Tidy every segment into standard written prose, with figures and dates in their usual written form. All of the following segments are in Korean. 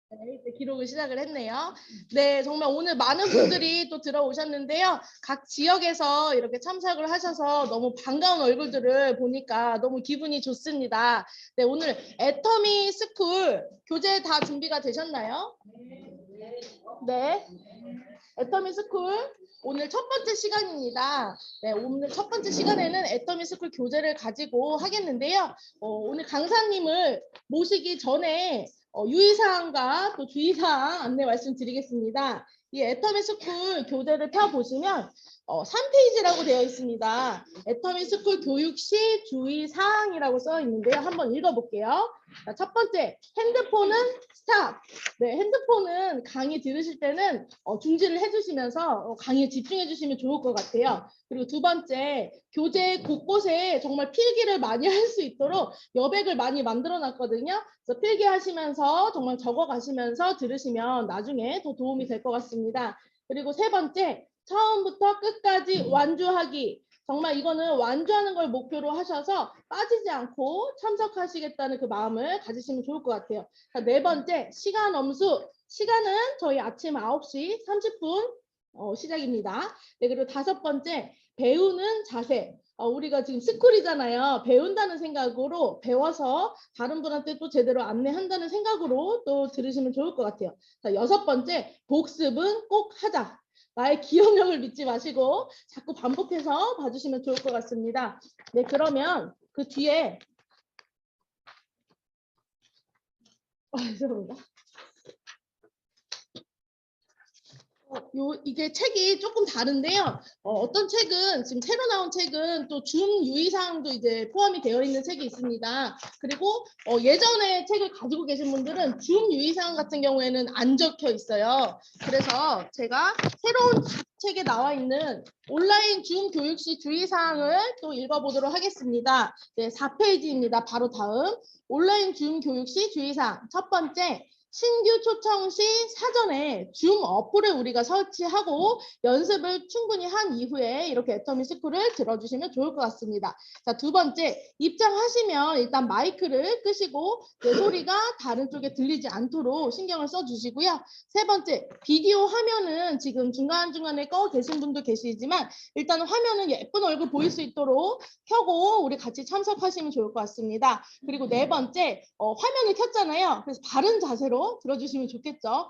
네, 이제 기록을 시작을 했네요. 네, 정말 오늘 많은 분들이 또 들어오셨는데요. 각 지역에서 이렇게 참석을 하셔서 너무 반가운 얼굴들을 보니까 너무 기분이 좋습니다. 네, 오늘 애터미 스쿨 교재 다 준비가 되셨나요? 네. 애터미 스쿨 오늘 첫 번째 시간입니다. 네, 오늘 첫 번째 시간에는 애터미 스쿨 교재를 가지고 하겠는데요. 오늘 강사님을 모시기 전에 유의사항과 또 주의사항 안내 말씀드리겠습니다. 이 애터미 스쿨 교재를 펴보시면 3페이지라고 되어 있습니다. 애터미 스쿨 교육 시 주의사항이라고 써 있는데요. 한번 읽어볼게요. 자, 첫 번째, 핸드폰은 스탑. 네, 핸드폰은 강의 들으실 때는 중지를 해주시면서 강의에 집중해 주시면 좋을 것 같아요. 그리고 두 번째, 교재 곳곳에 정말 필기를 많이 할 수 있도록 여백을 많이 만들어 놨거든요. 그래서 필기하시면서 정말 적어 가시면서 들으시면 나중에 더 도움이 될 것 같습니다. 그리고 세 번째, 처음부터 끝까지 완주하기. 정말 이거는 완주하는 걸 목표로 하셔서 빠지지 않고 참석하시겠다는 그 마음을 가지시면 좋을 것 같아요. 자, 네 번째, 시간 엄수. 시간은 저희 아침 9시 30분 시작입니다. 네, 그리고 다섯 번째, 배우는 자세. 우리가 지금 스쿨이잖아요. 배운다는 생각으로 배워서 다른 분한테 또 제대로 안내한다는 생각으로 또 들으시면 좋을 것 같아요. 자, 여섯 번째, 복습은 꼭 하자. 나의 기억력을 믿지 마시고 자꾸 반복해서 봐주시면 좋을 것 같습니다. 네, 그러면 그 뒤에 죄송합니다. 이게 책이 조금 다른데요. 어떤 책은 지금 새로 나온 책은 또 줌 유의사항도 이제 포함이 되어 있는 책이 있습니다. 그리고 예전에 책을 가지고 계신 분들은 줌 유의사항 같은 경우에는 안 적혀 있어요. 그래서 제가 새로운 책에 나와 있는 온라인 줌 교육시 주의사항을 또 읽어보도록 하겠습니다. 네, 4페이지입니다. 바로 다음 온라인 줌 교육시 주의사항 첫 번째, 신규 초청 시 사전에 줌 어플을 우리가 설치하고 연습을 충분히 한 이후에 이렇게 애터미 스쿨을 들어주시면 좋을 것 같습니다. 자, 두 번째, 입장하시면 일단 마이크를 끄시고 내 소리가 다른 쪽에 들리지 않도록 신경을 써주시고요. 세 번째, 비디오 화면은 지금 중간중간에 꺼 계신 분도 계시지만 일단 화면은 예쁜 얼굴 보일 수 있도록 켜고 우리 같이 참석하시면 좋을 것 같습니다. 그리고 네 번째, 화면을 켰잖아요. 그래서 바른 자세로 들어주시면 좋겠죠.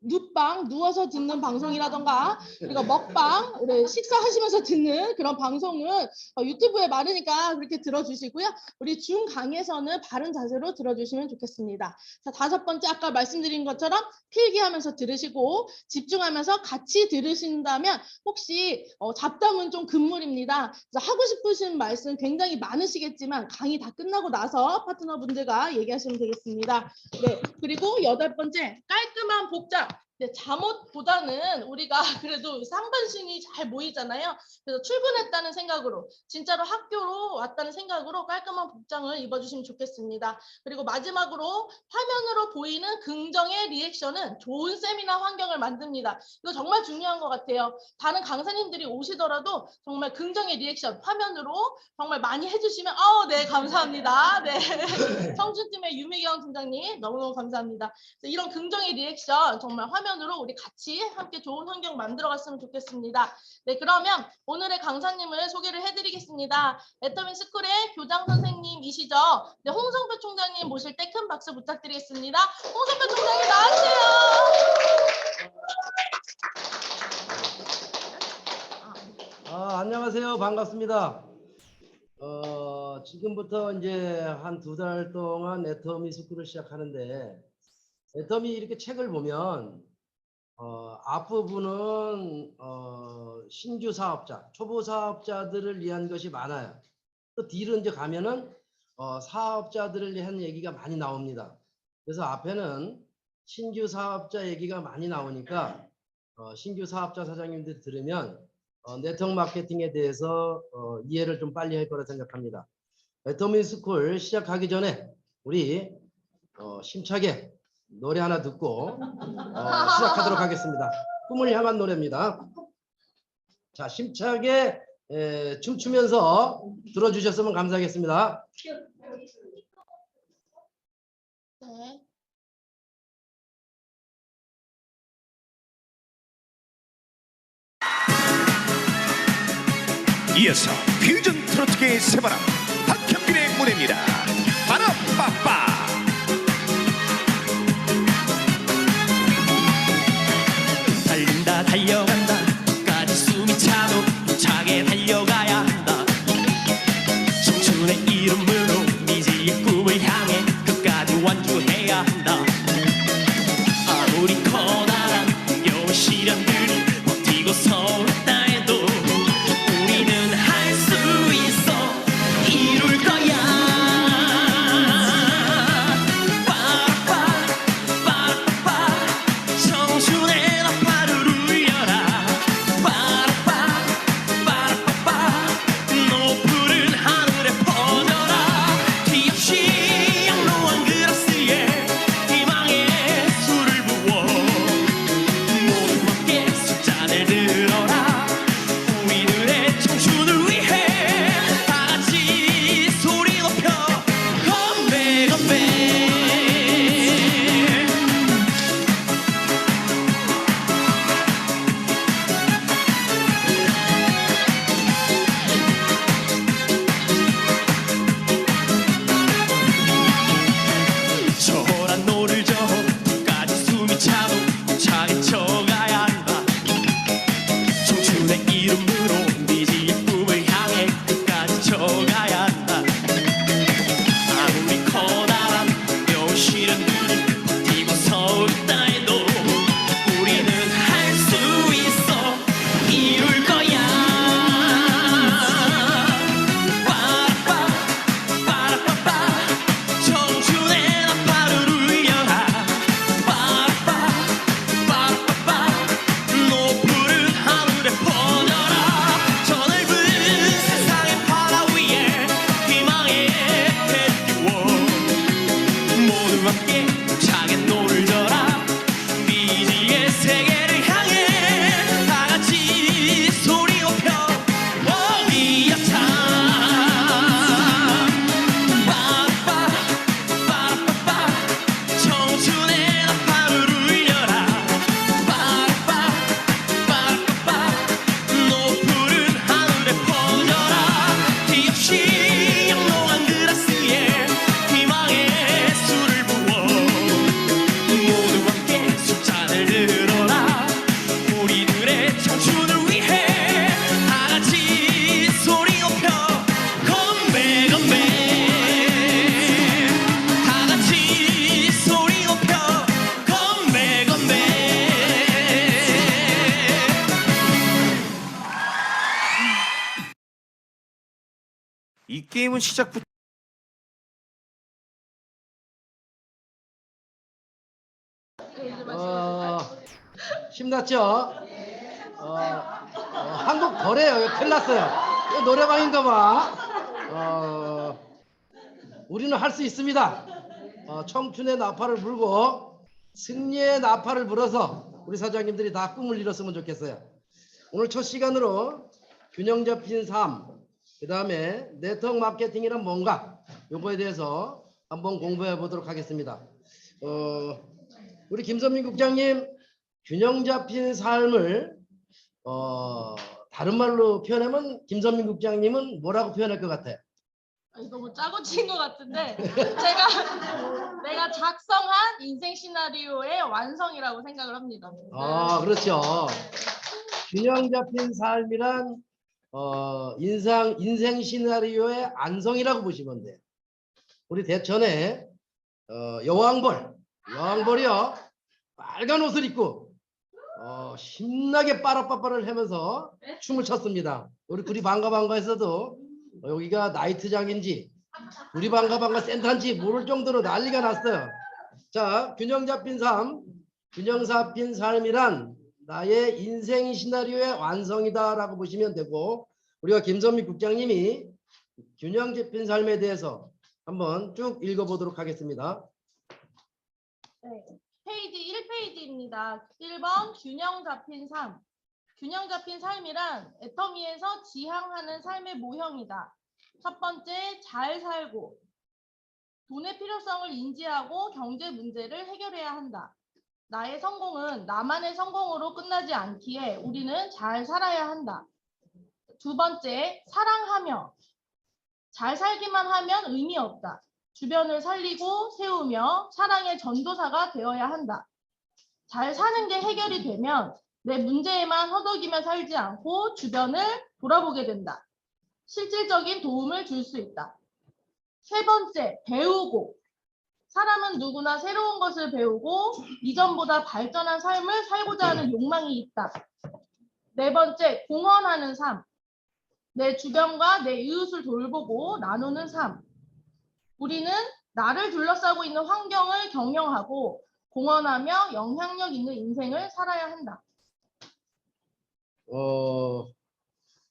눕방, 누워서 듣는 방송이라던가 그리고 먹방, 우리 식사하시면서 듣는 그런 방송은 유튜브에 많으니까 그렇게 들어주시고요. 우리 줌 강의에서는 바른 자세로 들어주시면 좋겠습니다. 자, 다섯 번째, 아까 말씀드린 것처럼 필기하면서 들으시고 집중하면서 같이 들으신다면 혹시 잡담은 좀 금물입니다. 하고 싶으신 말씀 굉장히 많으시겠지만 강의 다 끝나고 나서 파트너분들과 얘기하시면 되겠습니다. 네, 그리고 여덟 번째, 깔끔한 복장. 네, 잠옷보다는 우리가 그래도 상반신이 잘 보이잖아요. 그래서 출근했다는 생각으로, 진짜로 학교로 왔다는 생각으로 깔끔한 복장을 입어주시면 좋겠습니다. 그리고 마지막으로 화면으로 보이는 긍정의 리액션은 좋은 세미나 환경을 만듭니다. 이거 정말 중요한 것 같아요. 다른 강사님들이 오시더라도 정말 긍정의 리액션 화면으로 정말 많이 해주시면 네, 감사합니다. 네. 청춘팀의 유미경 팀장님 너무너무 감사합니다. 이런 긍정의 리액션 정말 화면으로 우리 같이 함께 좋은 환경 만들어갔으면 좋겠습니다. 네, 그러면 오늘의 강사님을 소개를 해드리겠습니다. 애터미 스쿨의 교장 선생님이시죠. 네, 홍성표 총장님 모실 때 큰 박수 부탁드리겠습니다. 홍성표 총장님 나와주세요. 안녕하세요. 반갑습니다. 지금부터 이제 한 2달 동안 애터미 스쿨을 시작하는데, 애터미 이렇게 책을 보면 앞부분은 신규 사업자, 초보 사업자들을 위한 것이 많아요. 또 뒤로 이제 가면은 사업자들을 위한 얘기가 많이 나옵니다. 그래서 앞에는 신규 사업자 얘기가 많이 나오니까 신규 사업자 사장님들 들으면 네트워크 마케팅에 대해서 이해를 좀 빨리 할 거라 생각합니다. 애터미 스쿨 시작하기 전에 우리 심차게 노래 하나 듣고 시작하도록 하겠습니다. 꿈을 향한 노래입니다. 자, 심차게 춤추면서 들어주셨으면 감사하겠습니다. 네. 이어서 퓨전 트로트계의 새바람 박형빈의 무대입니다. 빠라빠빠. 달린다 달려간다 끝까지 숨이 차도 힘차게 달려가야 한다. 청춘의 이름으로 미지의 꿈을 향해 끝까지 완주해야 한다. 아무리 커다란 힘겨운 시련들이 버티고 서있다 해도 우리는 할 수 있어. 이룰 거야. 빠라빠 빠라빠 청춘의 나팔을 울려라. 빠라빠 빠라빠 높은 하늘에 퍼져라. 뒤없이 양로한 그라스에 희망의 술을 부어 모두 함께 숫잔을 들어라. 우리들의 청춘을 위해 다같이 소리 높여 건배 건배. 저란 노를 저 끝까지 숨이 차도 힘차게 쳐가야 한다. 청춘의 이름으로 미지의 꿈을 향해 끝까지 쳐가야 한다. 아무리 커다란 몇 시련들이 버티고 서있다 해도 우리는 할 수 있어. 이룰 거야. 빠라빠 빠라빠빠 청춘의 나팔을 울려라. 빠라빠 빠라빠빠 높은 하늘에 퍼져라. 저 넓은 세상의 바다 위에 희망의 해를 띄워 모두 함께 힘차게 노를 져라. 미지의 세계를 향해 다같이 소리 높여 어디야 참. 빠라빠 빠라빠빠 청춘의 나팔을 울려라. 빠라빠 빠라빠빠 높은 하늘에 퍼져라. 뒤없이 양로한 그라스에 희망의 술을 부어 모두 함께 숫잔을 들어라. 우리들의 청춘을 위해 다같이 소리 높여 건배 건배. 다같이 소리 높여 건배 건배. 이 게임은 시작부터 신났죠? 한국 거래요. 큰일 났어요. 이거 노래방인가 봐. 우리는 할 수 있습니다. 청춘의 나팔을 불고 승리의 나팔을 불어서 우리 사장님들이 다 꿈을 이뤘으면 좋겠어요. 오늘 첫 시간으로 균형 잡힌 삶, 그 다음에 네트워크 마케팅이란 뭔가, 요거에 대해서 한번 공부해 보도록 하겠습니다. 우리 김선민 국장님, 균형 잡힌 삶을 다른 말로 표현하면 김선민 국장님은 뭐라고 표현할 것 같아요? 너무 짜고 친 것 같은데 내가 작성한 인생 시나리오의 완성이라고 생각을 합니다. 그렇죠. 균형 잡힌 삶이란 인생 시나리오의 안성이라고 보시면 돼요. 우리 대천에 여왕벌이요, 빨간 옷을 입고 신나게 빠라빠빠를 하면서 춤을 췄습니다. 우리 구리방가방가에서도 여기가 나이트장인지 구리방가방가 센터인지 모를 정도로 난리가 났어요. 자, 균형 잡힌 삶이란 나의 인생 시나리오의 완성이다라고 보시면 되고, 우리가 김선미 국장님이 균형 잡힌 삶에 대해서 한번 쭉 읽어보도록 하겠습니다. 네, 페이지 1페이지입니다. 1번 균형 잡힌 삶. 균형 잡힌 삶이란 애터미에서 지향하는 삶의 모형이다. 첫 번째, 잘 살고 돈의 필요성을 인지하고 경제 문제를 해결해야 한다. 나의 성공은 나만의 성공으로 끝나지 않기에 우리는 잘 살아야 한다. 두 번째, 사랑하며. 잘 살기만 하면 의미 없다. 주변을 살리고 세우며 사랑의 전도사가 되어야 한다. 잘 사는 게 해결이 되면 내 문제에만 허덕이며 살지 않고 주변을 돌아보게 된다. 실질적인 도움을 줄 수 있다. 세 번째, 배우고. 사람은 누구나 새로운 것을 배우고 이전보다 발전한 삶을 살고자 하는 욕망이 있다. 네 번째, 공헌하는 삶. 내 주변과 내 이웃을 돌보고 나누는 삶. 우리는 나를 둘러싸고 있는 환경을 경영하고 공헌하며 영향력 있는 인생을 살아야 한다.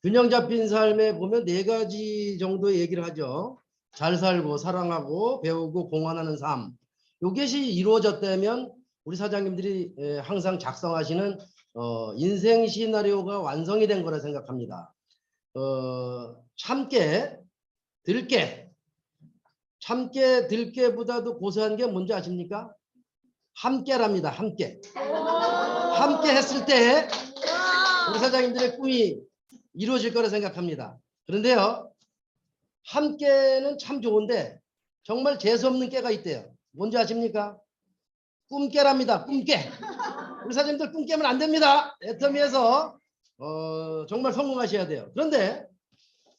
균형 잡힌 삶에 보면 4가지 정도의 얘기를 하죠. 잘 살고 사랑하고 배우고 공헌하는 삶. 이것이 이루어졌다면 우리 사장님들이 항상 작성하시는 인생 시나리오가 완성이 된 거라 생각합니다. 참깨, 들깨. 참깨, 들깨보다도 고소한 게 뭔지 아십니까? 함께랍니다. 함께. 함께 했을 때 우리 사장님들의 꿈이 이루어질 거라 생각합니다. 그런데요, 함께는 참 좋은데 정말 재수없는 깨가 있대요. 뭔지 아십니까? 꿈깨랍니다. 꿈깨. 우리 사장님들 꿈깨면 안 됩니다. 애터미에서 정말 성공하셔야 돼요. 그런데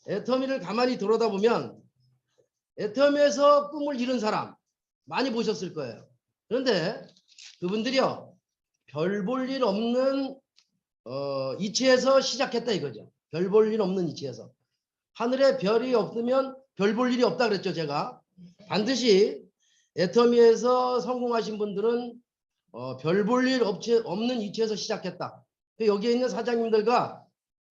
애터미를 가만히 들여다보면 애터미에서 꿈을 이룬 사람 많이 보셨을 거예요. 그런데 그분들이요, 별 볼 일 없는 이치에서 시작했다 이거죠. 별 볼 일 없는 이치에서. 하늘에 별이 없으면 별 볼 일이 없다 그랬죠, 제가. 반드시 애터미에서 성공하신 분들은 별 볼 일 없는 이치에서 시작했다. 여기에 있는 사장님들과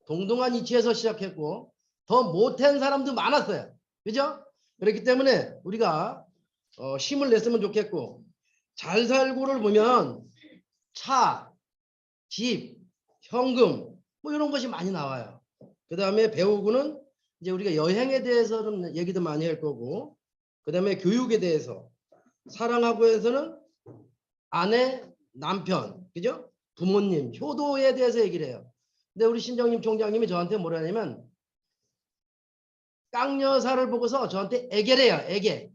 동등한 이치에서 시작했고 더 못한 사람도 많았어요. 그죠? 그렇기 때문에 우리가 힘을 냈으면 좋겠고, 잘 살고를 보면 차, 집, 현금 뭐 이런 것이 많이 나와요. 그 다음에 배우고는 이제 우리가 여행에 대해서는 얘기도 많이 할 거고, 그 다음에 교육에 대해서, 사랑하고 해서는 아내, 남편, 그죠? 부모님, 효도에 대해서 얘기를 해요. 근데 우리 신정님 총장님이 저한테 뭐라냐면 깡여사를 보고서 저한테 애계래요. 애계.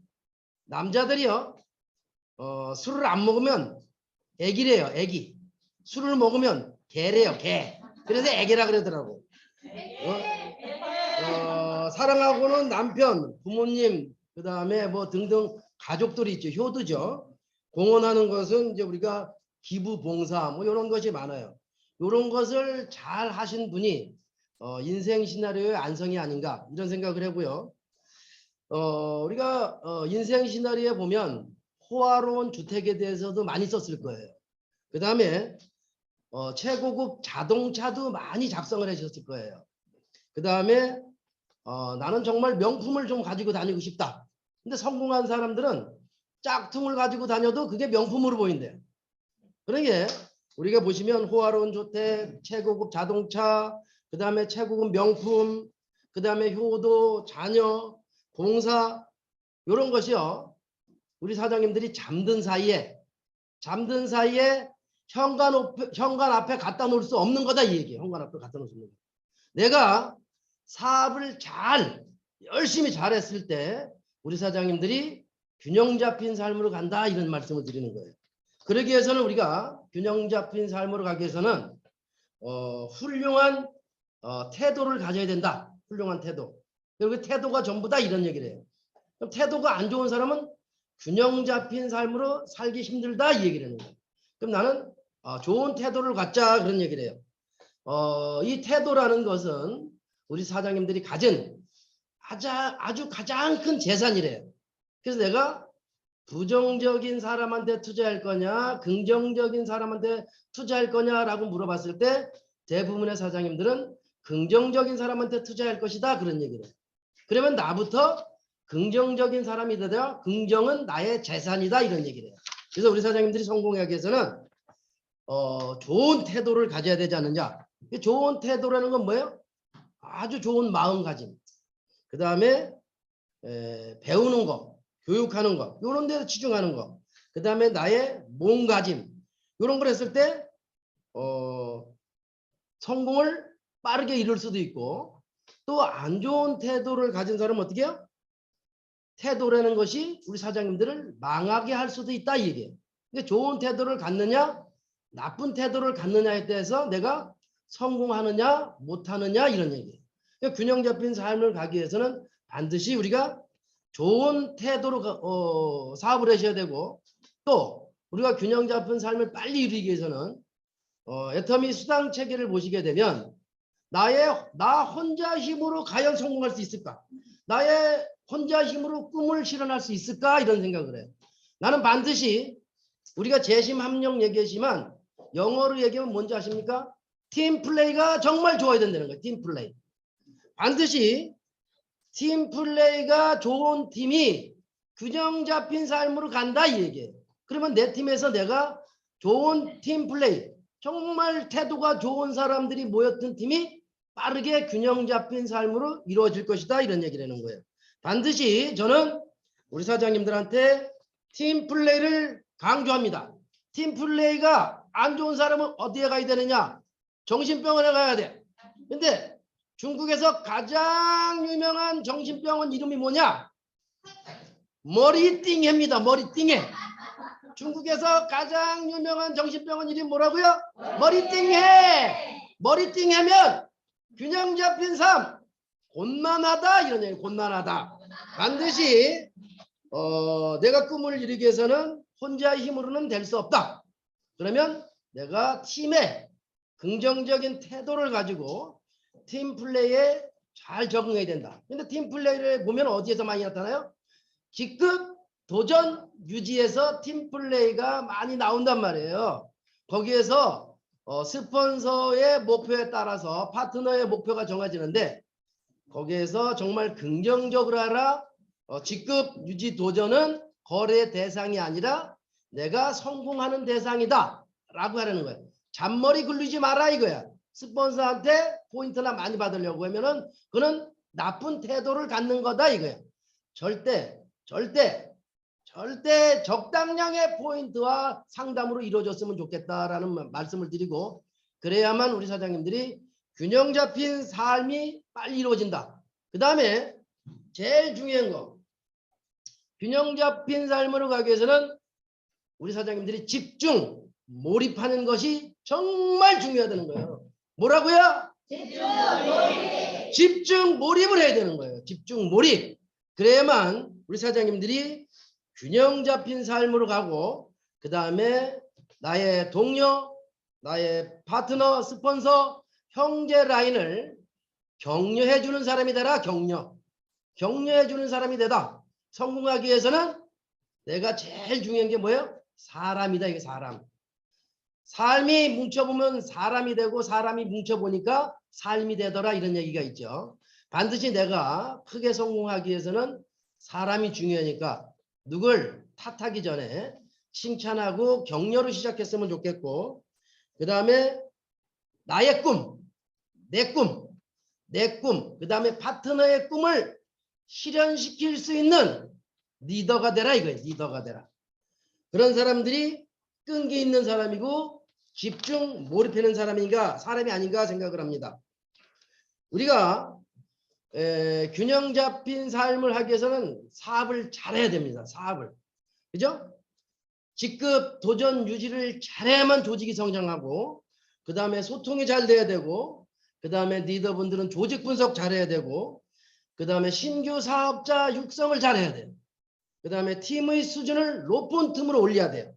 남자들이요, 술을 안 먹으면 애기래요. 애기. 술을 먹으면 개래요. 개. 그래서 애계라 그러더라고. 사랑하고는 남편, 부모님, 그 다음에 뭐 등등 가족들이 있죠. 효도죠. 공헌하는 것은 이제 우리가 기부, 봉사 뭐 이런 것이 많아요. 이런 것을 잘 하신 분이 인생 시나리오의 완성이 아닌가 이런 생각을 하고요. 우리가 인생 시나리오에 보면 호화로운 주택에 대해서도 많이 썼을 거예요. 그 다음에 최고급 자동차도 많이 작성을 하셨을 거예요. 그 다음에 나는 정말 명품을 좀 가지고 다니고 싶다. 근데 성공한 사람들은 짝퉁을 가지고 다녀도 그게 명품으로 보인대요. 그러게 우리가 보시면 호화로운 주택, 최고급 자동차, 그 다음에 최고급 명품, 그 다음에 효도, 자녀, 봉사 이런 것이요. 우리 사장님들이 잠든 사이에 현관 앞에 갖다 놓을 수 없는 거다 이 얘기예요. 현관 앞에 갖다 놓을 수 없는 거. 내가 사업을 열심히 잘했을 때 우리 사장님들이 균형 잡힌 삶으로 간다 이런 말씀을 드리는 거예요. 그러기 위해서는 우리가 균형 잡힌 삶으로 가기 위해서는 훌륭한 태도를 가져야 된다. 훌륭한 태도. 그리고 태도가 전부다 이런 얘기를 해요. 그럼 태도가 안 좋은 사람은 균형 잡힌 삶으로 살기 힘들다 이 얘기를 하는 거예요. 그럼 나는 좋은 태도를 갖자 그런 얘기를 해요. 이 태도라는 것은 우리 사장님들이 가진 아주 가장 큰 재산이래요. 그래서 내가 부정적인 사람한테 투자할 거냐 긍정적인 사람한테 투자할 거냐라고 물어봤을 때 대부분의 사장님들은 긍정적인 사람한테 투자할 것이다 그런 얘기를 해요. 그러면 나부터 긍정적인 사람이 되더라. 긍정은 나의 재산이다 이런 얘기를 해요. 그래서 우리 사장님들이 성공하기 위해서는 좋은 태도를 가져야 되지 않느냐. 좋은 태도라는 건 뭐예요? 아주 좋은 마음가짐. 그 다음에 배우는 거, 교육하는 거, 이런 데 치중하는 거. 그 다음에 나의 몸가짐. 이런 걸 했을 때 성공을 빠르게 이룰 수도 있고 또 안 좋은 태도를 가진 사람은 어떻게 해요? 태도라는 것이 우리 사장님들을 망하게 할 수도 있다 이 얘기예요. 근데 좋은 태도를 갖느냐 나쁜 태도를 갖느냐에 대해서 내가 성공하느냐 못하느냐 이런 얘기예요. 그러니까 균형 잡힌 삶을 가기 위해서는 반드시 우리가 좋은 태도로 사업을 하셔야 되고, 또 우리가 균형 잡힌 삶을 빨리 이루기 위해서는 애터미 수당 체계를 보시게 되면 나 혼자 힘으로 과연 성공할 수 있을까? 나의 혼자 힘으로 꿈을 실현할 수 있을까? 이런 생각을 해요. 나는 반드시 우리가 재심 합력 얘기하지만 영어로 얘기하면 뭔지 아십니까? 팀 플레이가 정말 좋아야 된다는 거예요. 팀 플레이. 반드시 팀 플레이가 좋은 팀이 균형 잡힌 삶으로 간다 이 얘기예요. 그러면 내 팀에서 내가 좋은 팀 플레이, 정말 태도가 좋은 사람들이 모였던 팀이 빠르게 균형 잡힌 삶으로 이루어질 것이다 이런 얘기를 하는 거예요. 반드시 저는 우리 사장님들한테 팀 플레이를 강조합니다. 팀 플레이가 안 좋은 사람은 어디에 가야 되느냐? 정신병원에 가야 돼. 근데 중국에서 가장 유명한 정신병원 이름이 뭐냐? 머리띵해입니다. 머리띵해. 중국에서 가장 유명한 정신병원 이름이 뭐라고요? 머리띵해. 머리띵해면 균형 잡힌 삶, 곤란하다 이런 얘기. 곤란하다. 반드시 내가 꿈을 이루기 위해서는 혼자의 힘으로는 될 수 없다. 그러면 내가 팀에 긍정적인 태도를 가지고 팀 플레이에 잘 적응해야 된다. 근데 팀 플레이를 보면 어디에서 많이 나타나요? 직급 도전 유지에서 팀 플레이가 많이 나온단 말이에요. 거기에서 스폰서의 목표에 따라서 파트너의 목표가 정해지는데, 거기에서 정말 긍정적으로 하라. 직급 유지 도전은 거래 대상이 아니라 내가 성공하는 대상이다 라고 하라는 거예요. 잔머리 굴리지 마라 이거야. 스폰서한테 포인트나 많이 받으려고 하면은 그는 나쁜 태도를 갖는 거다 이거야. 절대 적당량의 포인트와 상담으로 이루어졌으면 좋겠다라는 말씀을 드리고, 그래야만 우리 사장님들이 균형 잡힌 삶이 빨리 이루어진다. 그 다음에 제일 중요한 거, 균형 잡힌 삶으로 가기 위해서는 우리 사장님들이 집중, 몰입하는 것이 정말 중요하다는 거예요. 뭐라고요? 집중 몰입을 해야 되는 거예요. 집중 몰입. 그래야만 우리 사장님들이 균형 잡힌 삶으로 가고, 그 다음에 나의 동료, 나의 파트너, 스폰서, 형제 라인을 격려해 주는 사람이 되라. 격려해 주는 사람이 되다. 성공하기 위해서는 내가 제일 중요한 게 뭐예요? 사람이다. 이게 사람. 삶이 뭉쳐보면 사람이 되고, 사람이 뭉쳐보니까 삶이 되더라 이런 얘기가 있죠. 반드시 내가 크게 성공하기 위해서는 사람이 중요하니까 누굴 탓하기 전에 칭찬하고 격려로 시작했으면 좋겠고, 그 다음에 나의 꿈, 내 꿈, 그 다음에 파트너의 꿈을 실현시킬 수 있는 리더가 되라 이거예요. 리더가 되라. 그런 사람들이 끈기 있는 사람이고 집중 몰입하는 사람이 아닌가 생각을 합니다. 우리가 균형 잡힌 삶을 하기 위해서는 사업을 잘해야 됩니다. 사업을. 그죠? 직급 도전 유지를 잘해야만 조직이 성장하고, 그 다음에 소통이 잘 돼야 되고, 그 다음에 리더분들은 조직 분석 잘해야 되고, 그 다음에 신규 사업자 육성을 잘해야 돼요. 그 다음에 팀의 수준을 높은 틈으로 올려야 돼요.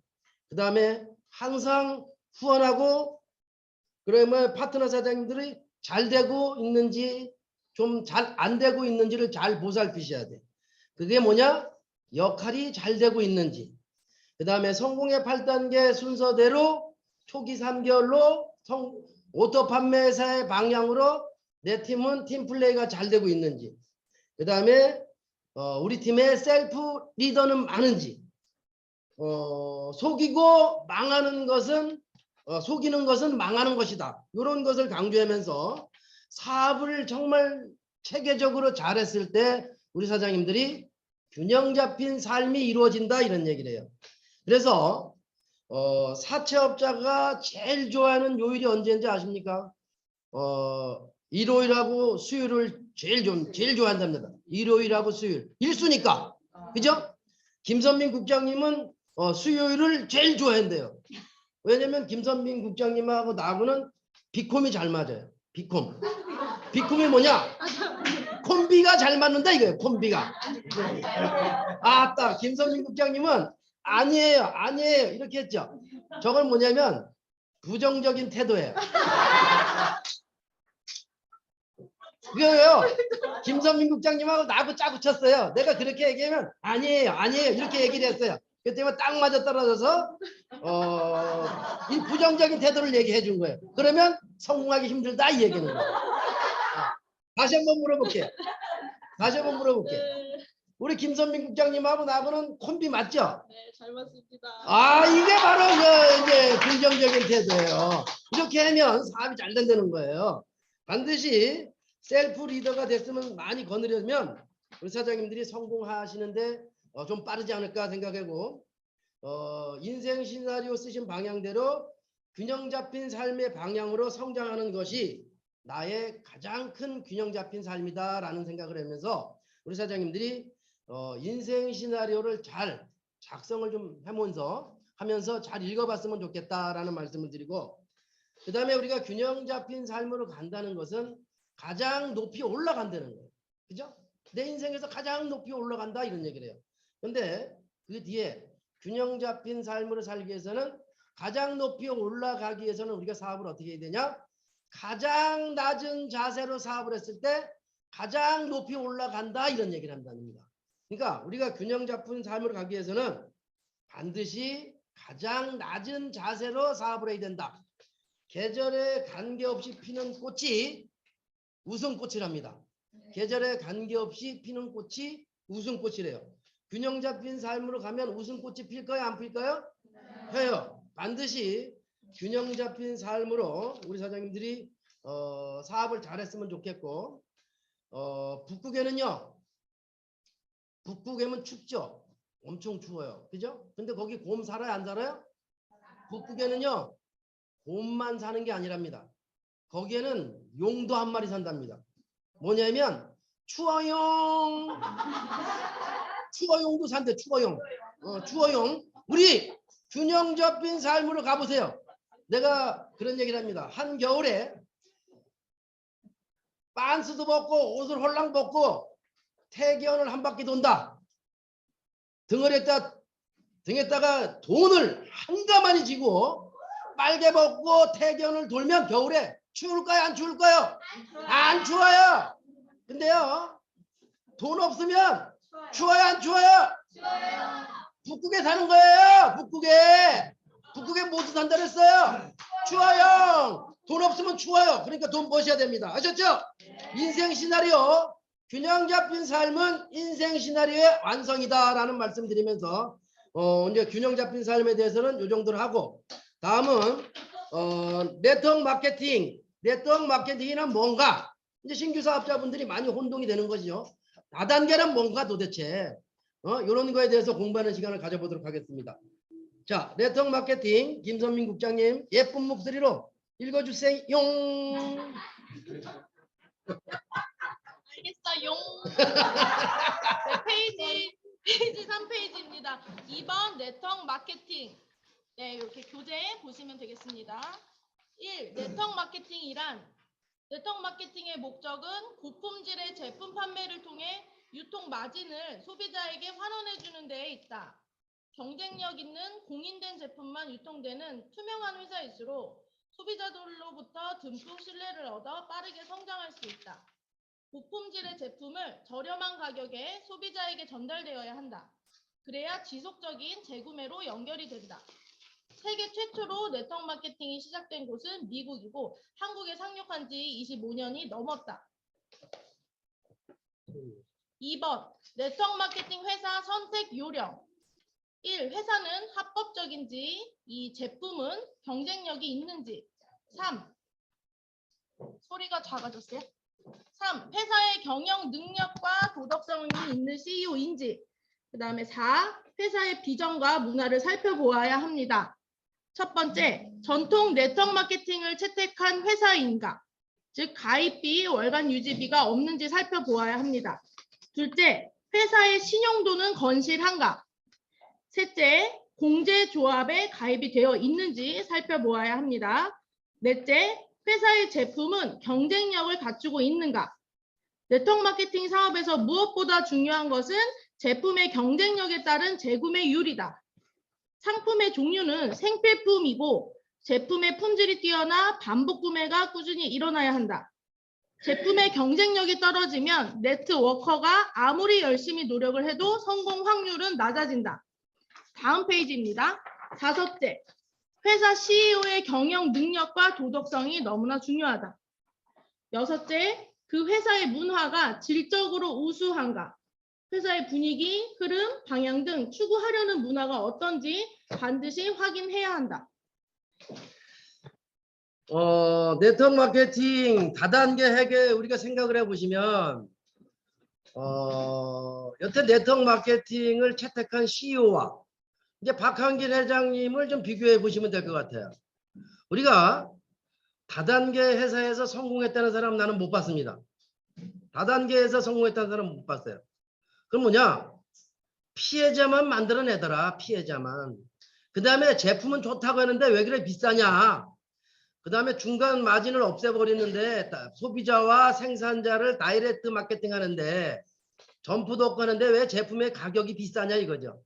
그 다음에 항상 후원하고, 그러면 파트너 사장님들이 잘 되고 있는지 좀 잘 안 되고 있는지를 잘 보살피셔야 돼요. 그게 뭐냐? 역할이 잘 되고 있는지. 그 다음에 성공의 8단계 순서대로 초기 3개월로 오토 판매사의 방향으로 내 팀은 팀 플레이가 잘 되고 있는지. 그 다음에 우리 팀의 셀프 리더는 많은지. 속이고 망하는 것은 속이는 것은 망하는 것이다. 이런 것을 강조하면서 사업을 정말 체계적으로 잘했을 때 우리 사장님들이 균형 잡힌 삶이 이루어진다 이런 얘기를 해요. 그래서 사채업자가 제일 좋아하는 요일이 언제인지 아십니까? 일요일하고 수요일을 제일 좋아한답니다. 일요일하고 수요일 1수니까. 그죠? 김선민 국장님은 수요일을 제일 좋아한대요. 왜냐면 김선민 국장님하고 나하고는 비콤이 잘 맞아요. 비콤이 뭐냐? 콤비가 잘 맞는다 이거예요. 콤비가. 아따 김선민 국장님은 아니에요 이렇게 했죠. 저건 뭐냐면 부정적인 태도예요. 그거예요. 김선민 국장님하고 나하고 짜고 쳤어요. 내가 그렇게 얘기하면 아니에요 이렇게 얘기를 했어요. 그때만 딱 맞아 떨어져서 이 부정적인 태도를 얘기해 준 거예요. 그러면 성공하기 힘들다 이 얘기는 거예요. 다시 한번 물어볼게. 우리 김선민 국장님하고 나하고는 콤비 맞죠? 네, 잘 맞습니다. 아 이게 바로 이제 긍정적인 태도예요. 이렇게 하면 사업이 잘 된다는 거예요. 반드시 셀프 리더가 됐으면 많이 거느려면 우리 사장님들이 성공하시는데 좀 빠르지 않을까 생각하고 인생 시나리오 쓰신 방향대로 균형 잡힌 삶의 방향으로 성장하는 것이 나의 가장 큰 균형 잡힌 삶이다라는 생각을 하면서 우리 사장님들이 인생 시나리오를 잘 작성을 좀 하면서 잘 읽어봤으면 좋겠다라는 말씀을 드리고, 그 다음에 우리가 균형 잡힌 삶으로 간다는 것은 가장 높이 올라간다는 거예요. 그죠? 내 인생에서 가장 높이 올라간다 이런 얘기를 해요. 근데 그 뒤에 균형 잡힌 삶으로 살기 위해서는 가장 높이 올라가기 위해서는 우리가 사업을 어떻게 해야 되냐? 가장 낮은 자세로 사업을 했을 때 가장 높이 올라간다 이런 얘기를 한답니다. 그러니까 우리가 균형 잡힌 삶으로 가기 위해서는 반드시 가장 낮은 자세로 사업을 해야 된다. 계절에 관계없이 피는 꽃이 웃음꽃이랍니다. 계절에 관계없이 피는 꽃이 웃음꽃이래요. 균형 잡힌 삶으로 가면 웃음꽃이 필까요? 안 필까요? 펴요. 반드시 균형 잡힌 삶으로 우리 사장님들이 사업을 잘했으면 좋겠고, 북극에는 춥죠. 엄청 추워요. 그죠? 근데 거기 곰 살아요? 안 살아요? 북극에는요 곰만 사는 게 아니랍니다. 거기에는 용도 한 마리 산답니다. 뭐냐면 추어용. 추어용도 산대. 추어용. 우리 균형 잡힌 삶으로 가보세요. 내가 그런 얘기를 합니다. 한겨울에 빤스도 벗고 옷을 홀랑 벗고 태견을 한 바퀴 돈다. 등에다가 돈을 한가마니 지고 빨개 벗고 태견을 돌면 겨울에 추울까요? 안 추울까요? 안 추워요. 근데요 돈 없으면 추워요? 안 추워요? 북극에 사는 거예요. 북극에 모두 산다 그랬어요. 추워요. 돈 없으면 추워요. 그러니까 돈 버셔야 됩니다. 아셨죠? 인생 시나리오, 균형 잡힌 삶은 인생 시나리오의 완성이다라는 말씀 드리면서 이제 균형 잡힌 삶에 대해서는 이 정도로 하고, 다음은 네트워크 마케팅이란 뭔가, 이제 신규 사업자분들이 많이 혼동이 되는 거죠. 다단계란 뭔가 도대체 이런 거에 대해서 공부하는 시간을 가져보도록 하겠습니다. 자, 네트워크 마케팅 김선민 국장님 예쁜 목소리로 읽어주세요. 알겠어요. 네, 페이지 3페이지입니다. 2번 네트워크 마케팅. 네, 이렇게 교재 보시면 되겠습니다. 1. 네트워크 마케팅의 목적은 고품질의 제품 판매를 통해 유통 마진을 소비자에게 환원해 주는 데에 있다. 경쟁력 있는 공인된 제품만 유통되는 투명한 회사일수록 소비자들로부터 듬뿍 신뢰를 얻어 빠르게 성장할 수 있다. 고품질의 제품을 저렴한 가격에 소비자에게 전달되어야 한다. 그래야 지속적인 재구매로 연결이 된다. 세계 최초로 네트워크 마케팅이 시작된 곳은 미국이고 한국에 상륙한 지 25년이 넘었다. 2번 네트워크 마케팅 회사 선택 요령. 1. 회사는 합법적인지. 2. 제품은 경쟁력이 있는지. 3. 소리가 작아졌어요. 3. 회사의 경영 능력과 도덕성이 있는 CEO인지. 그 다음에 4. 회사의 비전과 문화를 살펴보아야 합니다. 첫 번째, 전통 네트워크 마케팅을 채택한 회사인가. 즉 가입비, 월간 유지비가 없는지 살펴보아야 합니다. 둘째, 회사의 신용도는 건실한가? 셋째, 공제조합에 가입이 되어 있는지 살펴보아야 합니다. 넷째, 회사의 제품은 경쟁력을 갖추고 있는가? 네트워크 마케팅 사업에서 무엇보다 중요한 것은 제품의 경쟁력에 따른 재구매율이다. 상품의 종류는 생필품이고 제품의 품질이 뛰어나 반복 구매가 꾸준히 일어나야 한다. 제품의 경쟁력이 떨어지면 네트워커가 아무리 열심히 노력을 해도 성공 확률은 낮아진다. 다음 페이지입니다. 다섯째, 회사 CEO의 경영 능력과 도덕성이 너무나 중요하다. 여섯째, 그 회사의 문화가 질적으로 우수한가? 회사의 분위기, 흐름, 방향 등 추구하려는 문화가 어떤지 반드시 확인해야 한다. 네트워크 마케팅 다단계 회계 우리가 생각을 해보시면 여태 네트워크 마케팅을 채택한 CEO와 이제 박한길 회장님을 좀 비교해 보시면 될 것 같아요. 우리가 다단계 회사에서 성공했다는 사람 나는 못 봤습니다. 다단계에서 성공했다는 사람 못 봤어요. 그럼 뭐냐? 피해자만 만들어내더라. 피해자만. 그 다음에 제품은 좋다고 하는데 왜 그래 비싸냐? 그 다음에 중간 마진을 없애버리는데 소비자와 생산자를 다이렉트 마케팅 하는데 점프도 없고 하는데 왜 제품의 가격이 비싸냐 이거죠.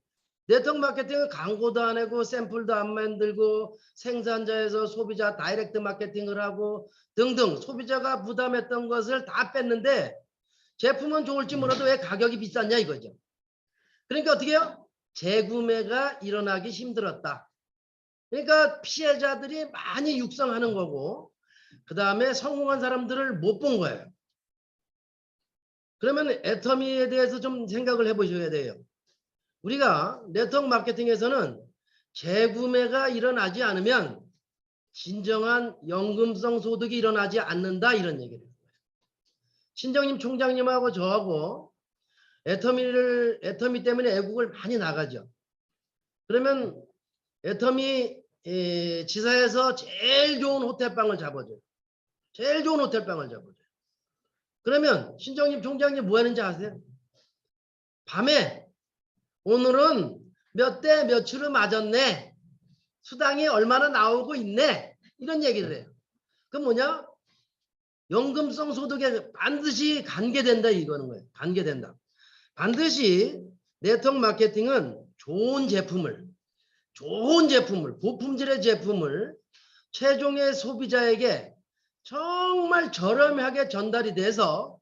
네트워크 마케팅은 광고도 안 하고 샘플도 안 만들고 생산자에서 소비자 다이렉트 마케팅을 하고 등등 소비자가 부담했던 것을 다 뺐는데 제품은 좋을지 몰라도 왜 가격이 비쌌냐 이거죠. 그러니까 어떻게 해요? 재구매가 일어나기 힘들었다. 그러니까 피해자들이 많이 육성하는 거고 그 다음에 성공한 사람들을 못 본 거예요. 그러면 애터미에 대해서 좀 생각을 해보셔야 돼요. 우리가 네트워크 마케팅에서는 재구매가 일어나지 않으면 진정한 연금성 소득이 일어나지 않는다 이런 얘기를 해요. 신정님 총장님하고 저하고 애터미 때문에 애국을 많이 나가죠. 그러면 애터미 지사에서 제일 좋은 호텔방을 잡아줘요. 제일 좋은 호텔방을 잡아줘요. 그러면 신정님 총장님 뭐 하는지 아세요? 밤에 오늘은 몇 대 몇으로 맞았네. 수당이 얼마나 나오고 있네. 이런 얘기를 해요. 그럼 뭐냐? 연금성 소득에 반드시 관계된다 이거는 거예요. 관계된다. 반드시 네트워크 마케팅은 좋은 제품을 고품질의 제품을 최종의 소비자에게 정말 저렴하게 전달이 돼서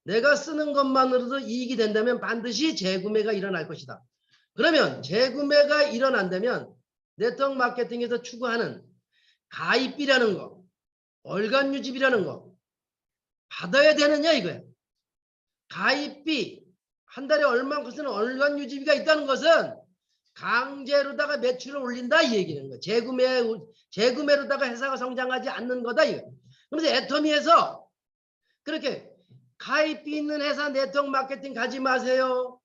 내가 쓰는 것만으로도 이익이 된다면 반드시 재구매가 일어날 것이다. 그러면 재구매가 일어난다면 네트워크 마케팅에서 추구하는 가입비라는 거, 월간 유지비라는 거 받아야 되느냐 이거예요. 가입비 한 달에 얼마큼 월간 유지비가 있다는 것은 강제로다가 매출을 올린다 이 얘기는 거예요. 재구매로다가 회사가 성장하지 않는 거다 이거. 그래서 애터미에서 그렇게 가입비 있는 회사 네트워크 마케팅 가지 마세요.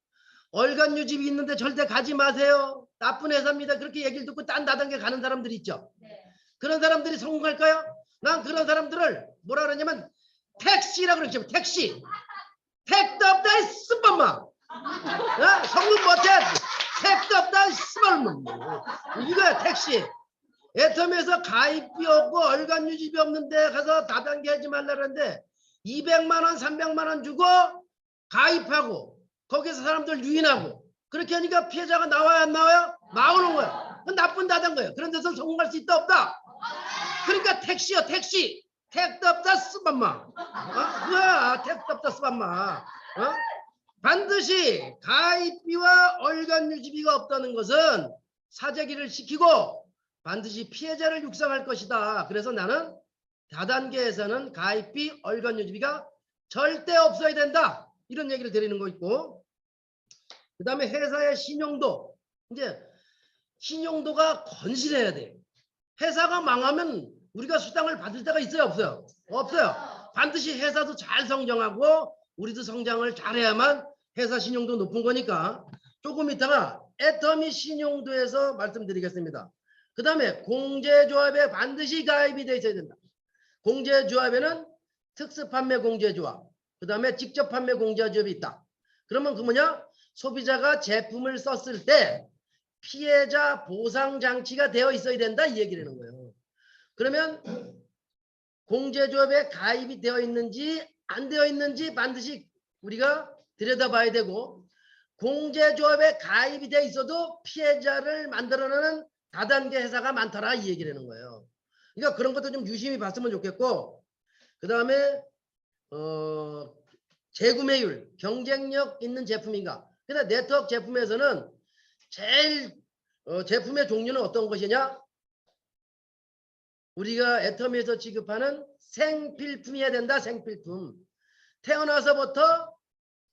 월간 유지비 있는데 절대 가지 마세요. 나쁜 회사입니다. 그렇게 얘기를 듣고 딴 다단계 가는 사람들이 있죠. 네. 그런 사람들이 성공할까요? 난 그런 사람들을 뭐라 그러냐면 택시라고 그러죠. 택시. 택도 없다 이 스범마. 성공 못해. 택도 없다 이 스범마. 이거야 택시. 애터미에서 가입비 없고 월간 유지비 없는데 가서 다단계 하지 말라 그러는데 200만 원, 300만 원 주고 가입하고 거기서 사람들 유인하고 그렇게 하니까 피해자가 나와야 안 나와요? 나오는 거야. 그건 나쁜 다단계예요. 그런 데서 성공할 수 있다 없다? 그러니까 택시요 택시. 택도 없다 스밤마. 그거야 택도 없다 스밤마. 반드시 가입비와 월간 유지비가 없다는 것은 사재기를 시키고 반드시 피해자를 육성할 것이다. 그래서 나는 다단계에서는 가입비, 월간 유지비가 절대 없어야 된다. 이런 얘기를 드리는 거 있고 그 다음에 회사의 신용도. 이제 신용도가 건실해야 돼요. 회사가 망하면 우리가 수당을 받을 때가 있어요 없어요? 없어요. 반드시 회사도 잘 성장하고 우리도 성장을 잘해야만 회사 신용도 높은 거니까 조금 이따가 애터미 신용도에서 말씀드리겠습니다. 그 다음에 공제조합에 반드시 가입이 되어 있어야 된다. 공제조합에는 특수 판매 공제조합, 그다음에 직접 판매 공제조합이 있다. 그러면 그 뭐냐? 소비자가 제품을 썼을 때 피해자 보상 장치가 되어 있어야 된다 이 얘기라는 거예요. 그러면 공제조합에 가입이 되어 있는지 안 되어 있는지 반드시 우리가 들여다봐야 되고, 공제조합에 가입이 되어 있어도 피해자를 만들어내는 다단계 회사가 많더라 이 얘기라는 거예요. 그러니까 그런 것도 좀 유심히 봤으면 좋겠고, 그 다음에 재구매율, 경쟁력 있는 제품인가. 근데 네트워크 제품에서는 제일 제품의 종류는 어떤 것이냐? 우리가 애터미에서 취급하는 생필품이어야 된다. 생필품. 태어나서부터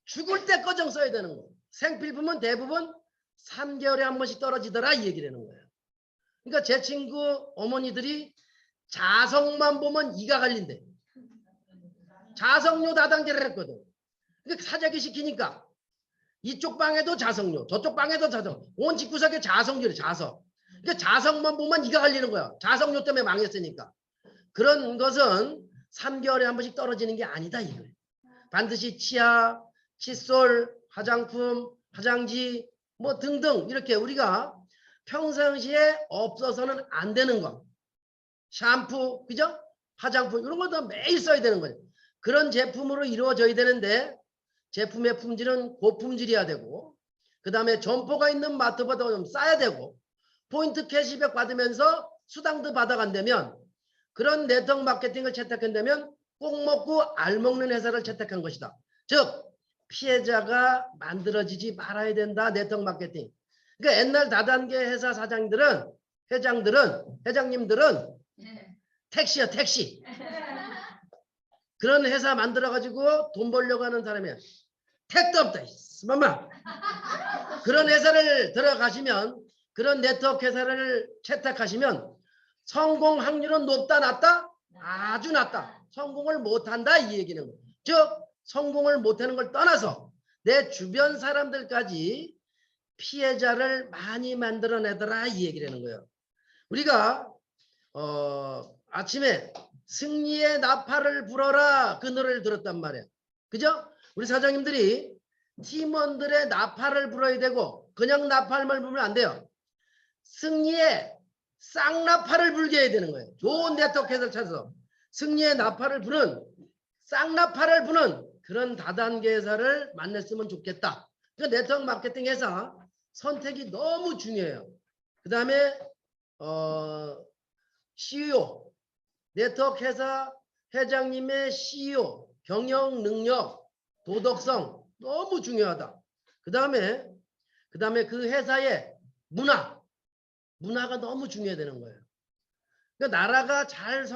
죽을 때까지 써야 되는 거. 생필품은 대부분 3개월에 한 번씩 떨어지더라 이 얘기라는 거예요. 그러니까 제 친구 어머니들이 자석만 보면 이가 갈린대. 자석료 다단계를 했거든. 그러니까 사재기 시키니까 이쪽 방에도 자석료, 저쪽 방에도 자석, 온 집구석에 자석료래. 자석. 그러니까 자석만 보면 이가 갈리는 거야. 자석료 때문에 망했으니까. 그런 것은 3개월에 한 번씩 떨어지는 게 아니다 이거예요. 반드시 치아, 칫솔, 화장품, 화장지 뭐 등등 이렇게 우리가 평상시에 없어서는 안 되는 거. 샴푸, 그죠? 화장품 이런 것도 매일 써야 되는 거예요. 그런 제품으로 이루어져야 되는데 제품의 품질은 고품질이어야 되고, 그 다음에 점포가 있는 마트보다 좀 싸야 되고, 포인트 캐시백 받으면서 수당도 받아간다면, 그런 네트워크 마케팅을 채택한다면 꼭 먹고 알 먹는 회사를 채택한 것이다. 즉 피해자가 만들어지지 말아야 된다. 네트워크 마케팅. 그러니까 옛날 다단계 회사 사장들은, 회장님들은 택시야 택시. 그런 회사 만들어가지고 돈 벌려고 하는 사람이야. 택도 없다. 맘마. 그런 회사를 들어가시면, 그런 네트워크 회사를 채택하시면 성공 확률은 높다 낮다? 아주 낮다. 성공을 못한다 이 얘기는. 즉 성공을 못하는 걸 떠나서 내 주변 사람들까지 피해자를 많이 만들어내더라 이 얘기라는 거예요. 우리가 아침에 승리의 나팔을 불어라 그 노래를 들었단 말이에요. 그죠? 우리 사장님들이 팀원들의 나팔을 불어야 되고, 그냥 나팔만 불면 안 돼요. 승리의 쌍나팔을 불게 해야 되는 거예요. 좋은 네트워크 회사를 찾아서 승리의 나팔을 부는, 쌍나팔을 부는 그런 다단계 회사를 만났으면 좋겠다. 그러니까 네트워크 마케팅 회사 선택이 너무 중요해요. 그 다음에 CEO, 네트워크 회사 회장님의 CEO 경영 능력, 도덕성 너무 중요하다. 그 다음에 그 회사의 문화가 너무 중요해야 되는 거예요. 그러니까 나라가 잘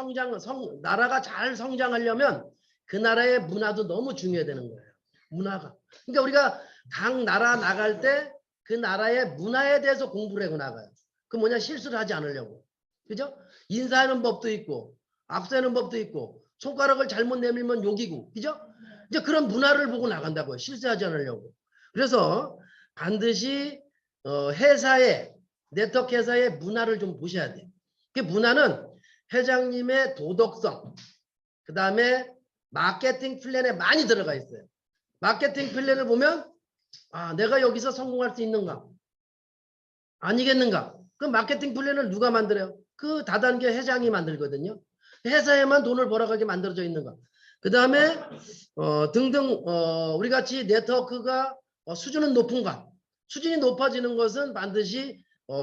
성장하려면 그 나라의 문화도 너무 중요해야 되는 거예요. 문화가. 그러니까 우리가 각 나라 나갈 때 그 나라의 문화에 대해서 공부를 하고 나가요. 그 뭐냐, 실수를 하지 않으려고. 그죠? 인사하는 법도 있고, 악수하는 법도 있고, 손가락을 잘못 내밀면 욕이고, 그죠? 이제 그런 문화를 보고 나간다고요. 실수하지 않으려고. 그래서 반드시 회사의, 네트워크 회사의 문화를 좀 보셔야 돼요. 그 문화는 회장님의 도덕성, 그 다음에 마케팅 플랜에 많이 들어가 있어요. 마케팅 플랜을 보면 내가 여기서 성공할 수 있는가? 아니겠는가? 그 마케팅 플랜을 누가 만들어요? 그 다단계 회장이 만들거든요. 회사에만 돈을 벌어가게 만들어져 있는가? 그 다음에 등등 우리 같이 네트워크가 수준은 높은가? 수준이 높아지는 것은 반드시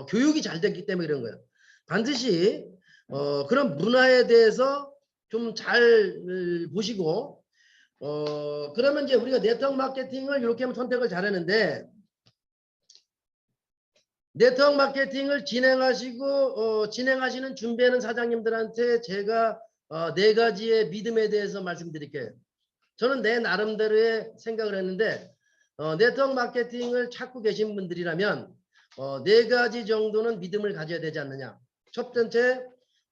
교육이 잘 됐기 때문에 그런 거예요. 반드시 그런 문화에 대해서 좀 잘 보시고, 그러면 이제 우리가 네트워크 마케팅을 이렇게 하면 선택을 잘하는데, 네트워크 마케팅을 진행하시는 준비하는 사장님들한테 제가 4가지의 믿음에 대해서 말씀드릴게요. 저는 내 나름대로의 생각을 했는데, 네트워크 마케팅을 찾고 계신 분들이라면 4가지 정도는 믿음을 가져야 되지 않느냐. 첫 번째,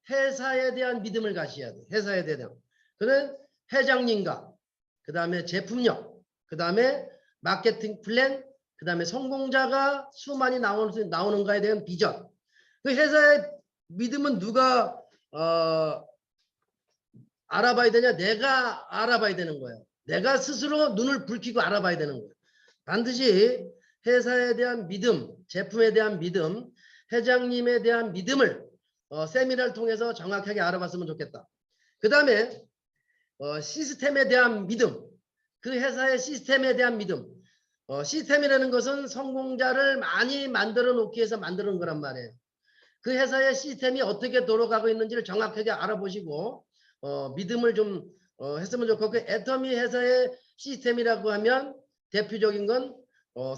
회사에 대한 믿음을 가셔야 돼요. 회사에 대한. 그는 회장님과 그 다음에 제품력, 그 다음에 마케팅 플랜, 그 다음에 성공자가 수많이 나오는가에 대한 비전. 그 회사의 믿음은 누가 알아봐야 되냐? 내가 알아봐야 되는 거예요. 내가 스스로 눈을 붉히고 알아봐야 되는 거예요. 반드시 회사에 대한 믿음, 제품에 대한 믿음, 회장님에 대한 믿음을 세미나를 통해서 정확하게 알아봤으면 좋겠다. 그 다음에 시스템에 대한 믿음, 그 회사의 시스템에 대한 믿음. 시스템이라는 것은 성공자를 많이 만들어 놓기 위해서 만드는 거란 말이에요. 그 회사의 시스템이 어떻게 돌아가고 있는지를 정확하게 알아보시고 믿음을 좀 했으면 좋겠고, 그 애터미 회사의 시스템이라고 하면 대표적인 건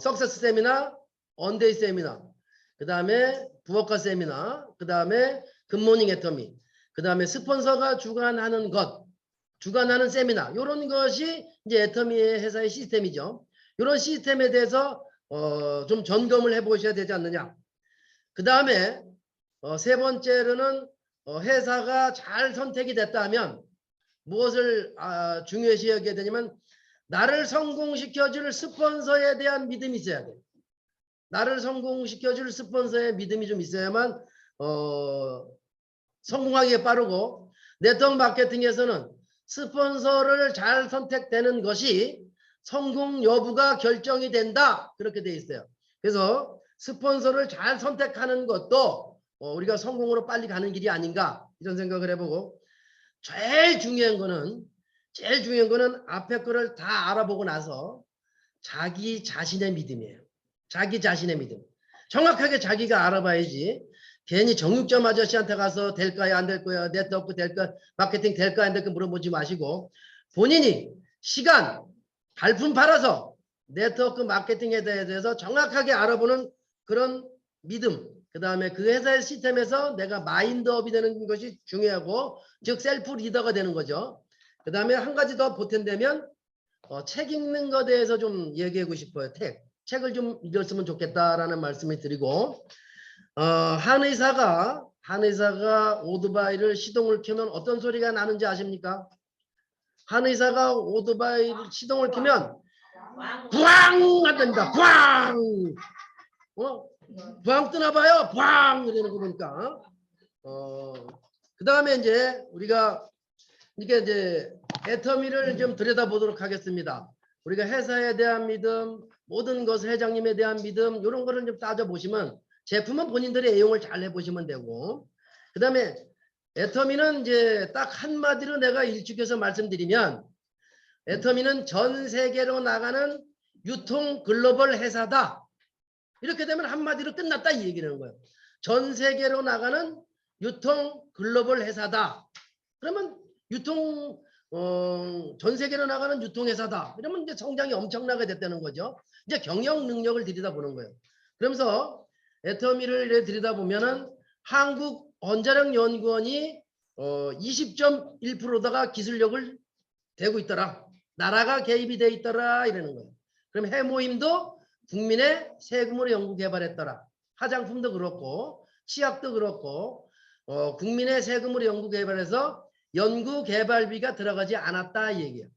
석세스 세미나, 언데이 세미나, 그 다음에 부엌가 세미나, 그 다음에 굿모닝 애터미, 그 다음에 스폰서가 주관하는 것, 주관하는 세미나, 이런 것이 이제 애터미의 회사의 시스템이죠. 이런 시스템에 대해서 좀 점검을 해보셔야 되지 않느냐. 그 다음에 세 번째로는 회사가 잘 선택이 됐다면 무엇을 중요시 여겨야 되냐면, 나를 성공시켜줄 스폰서에 대한 믿음이 있어야 돼. 나를 성공시켜줄 스폰서의 믿음이 좀 있어야만 성공하기에 빠르고, 네트워크 마케팅에서는 스폰서를 잘 선택되는 것이 성공 여부가 결정이 된다, 그렇게 돼 있어요. 그래서 스폰서를 잘 선택하는 것도 우리가 성공으로 빨리 가는 길이 아닌가, 이런 생각을 해보고, 제일 중요한 거는 앞에 거를 다 알아보고 나서 자기 자신의 믿음이에요. 자기 자신의 믿음. 정확하게 자기가 알아봐야지. 괜히 정육점 아저씨한테 가서 될까요, 안 될 거야, 네트워크 될까, 마케팅 될까, 안 될까 물어보지 마시고, 본인이 시간, 발품 팔아서 네트워크 마케팅에 대해서 정확하게 알아보는 그런 믿음, 그 다음에 그 회사의 시스템에서 내가 마인드업이 되는 것이 중요하고, 즉 셀프 리더가 되는 거죠. 그 다음에 한 가지 더 보탠다면 책 읽는 것에 대해서 좀 얘기하고 싶어요. 책을 좀 읽었으면 좋겠다라는 말씀을 드리고, 한 의사가 오토바이를 시동을 켜면 어떤 소리가 나는지 아십니까? 한 의사가 오토바이 시동을 켜면 부앙 한답니다. 부앙. 부앙 뜨나봐요. 부앙 이러는 거 보니까. 그 다음에 이제 우리가 이제 애터미를 좀 들여다보도록 하겠습니다. 우리가 회사에 대한 믿음, 모든 것, 회장님에 대한 믿음, 이런 거를 좀 따져보시면, 제품은 본인들의 애용을 잘 해보시면 되고, 그 다음에 애터미는 이제 딱 한마디로 내가 일축해서 말씀드리면, 애터미는 전 세계로 나가는 유통 글로벌 회사다. 이렇게 되면 한마디로 끝났다, 이 얘기라는 거예요. 전 세계로 나가는 유통 글로벌 회사다. 그러면 전 세계로 나가는 유통회사다. 이러면 이제 성장이 엄청나게 됐다는 거죠. 이제 경영 능력을 들여다보는 거예요. 그러면서 애터미를 들여다보면은 한국원자력연구원이 20.1%다가 기술력을 대고 있더라. 나라가 개입이 돼 있더라, 이러는 거예요. 그럼 해모임도 국민의 세금으로 연구 개발했더라. 화장품도 그렇고 치약도 그렇고 국민의 세금으로 연구 개발해서 연구 개발비가 들어가지 않았다, 이 얘기예요.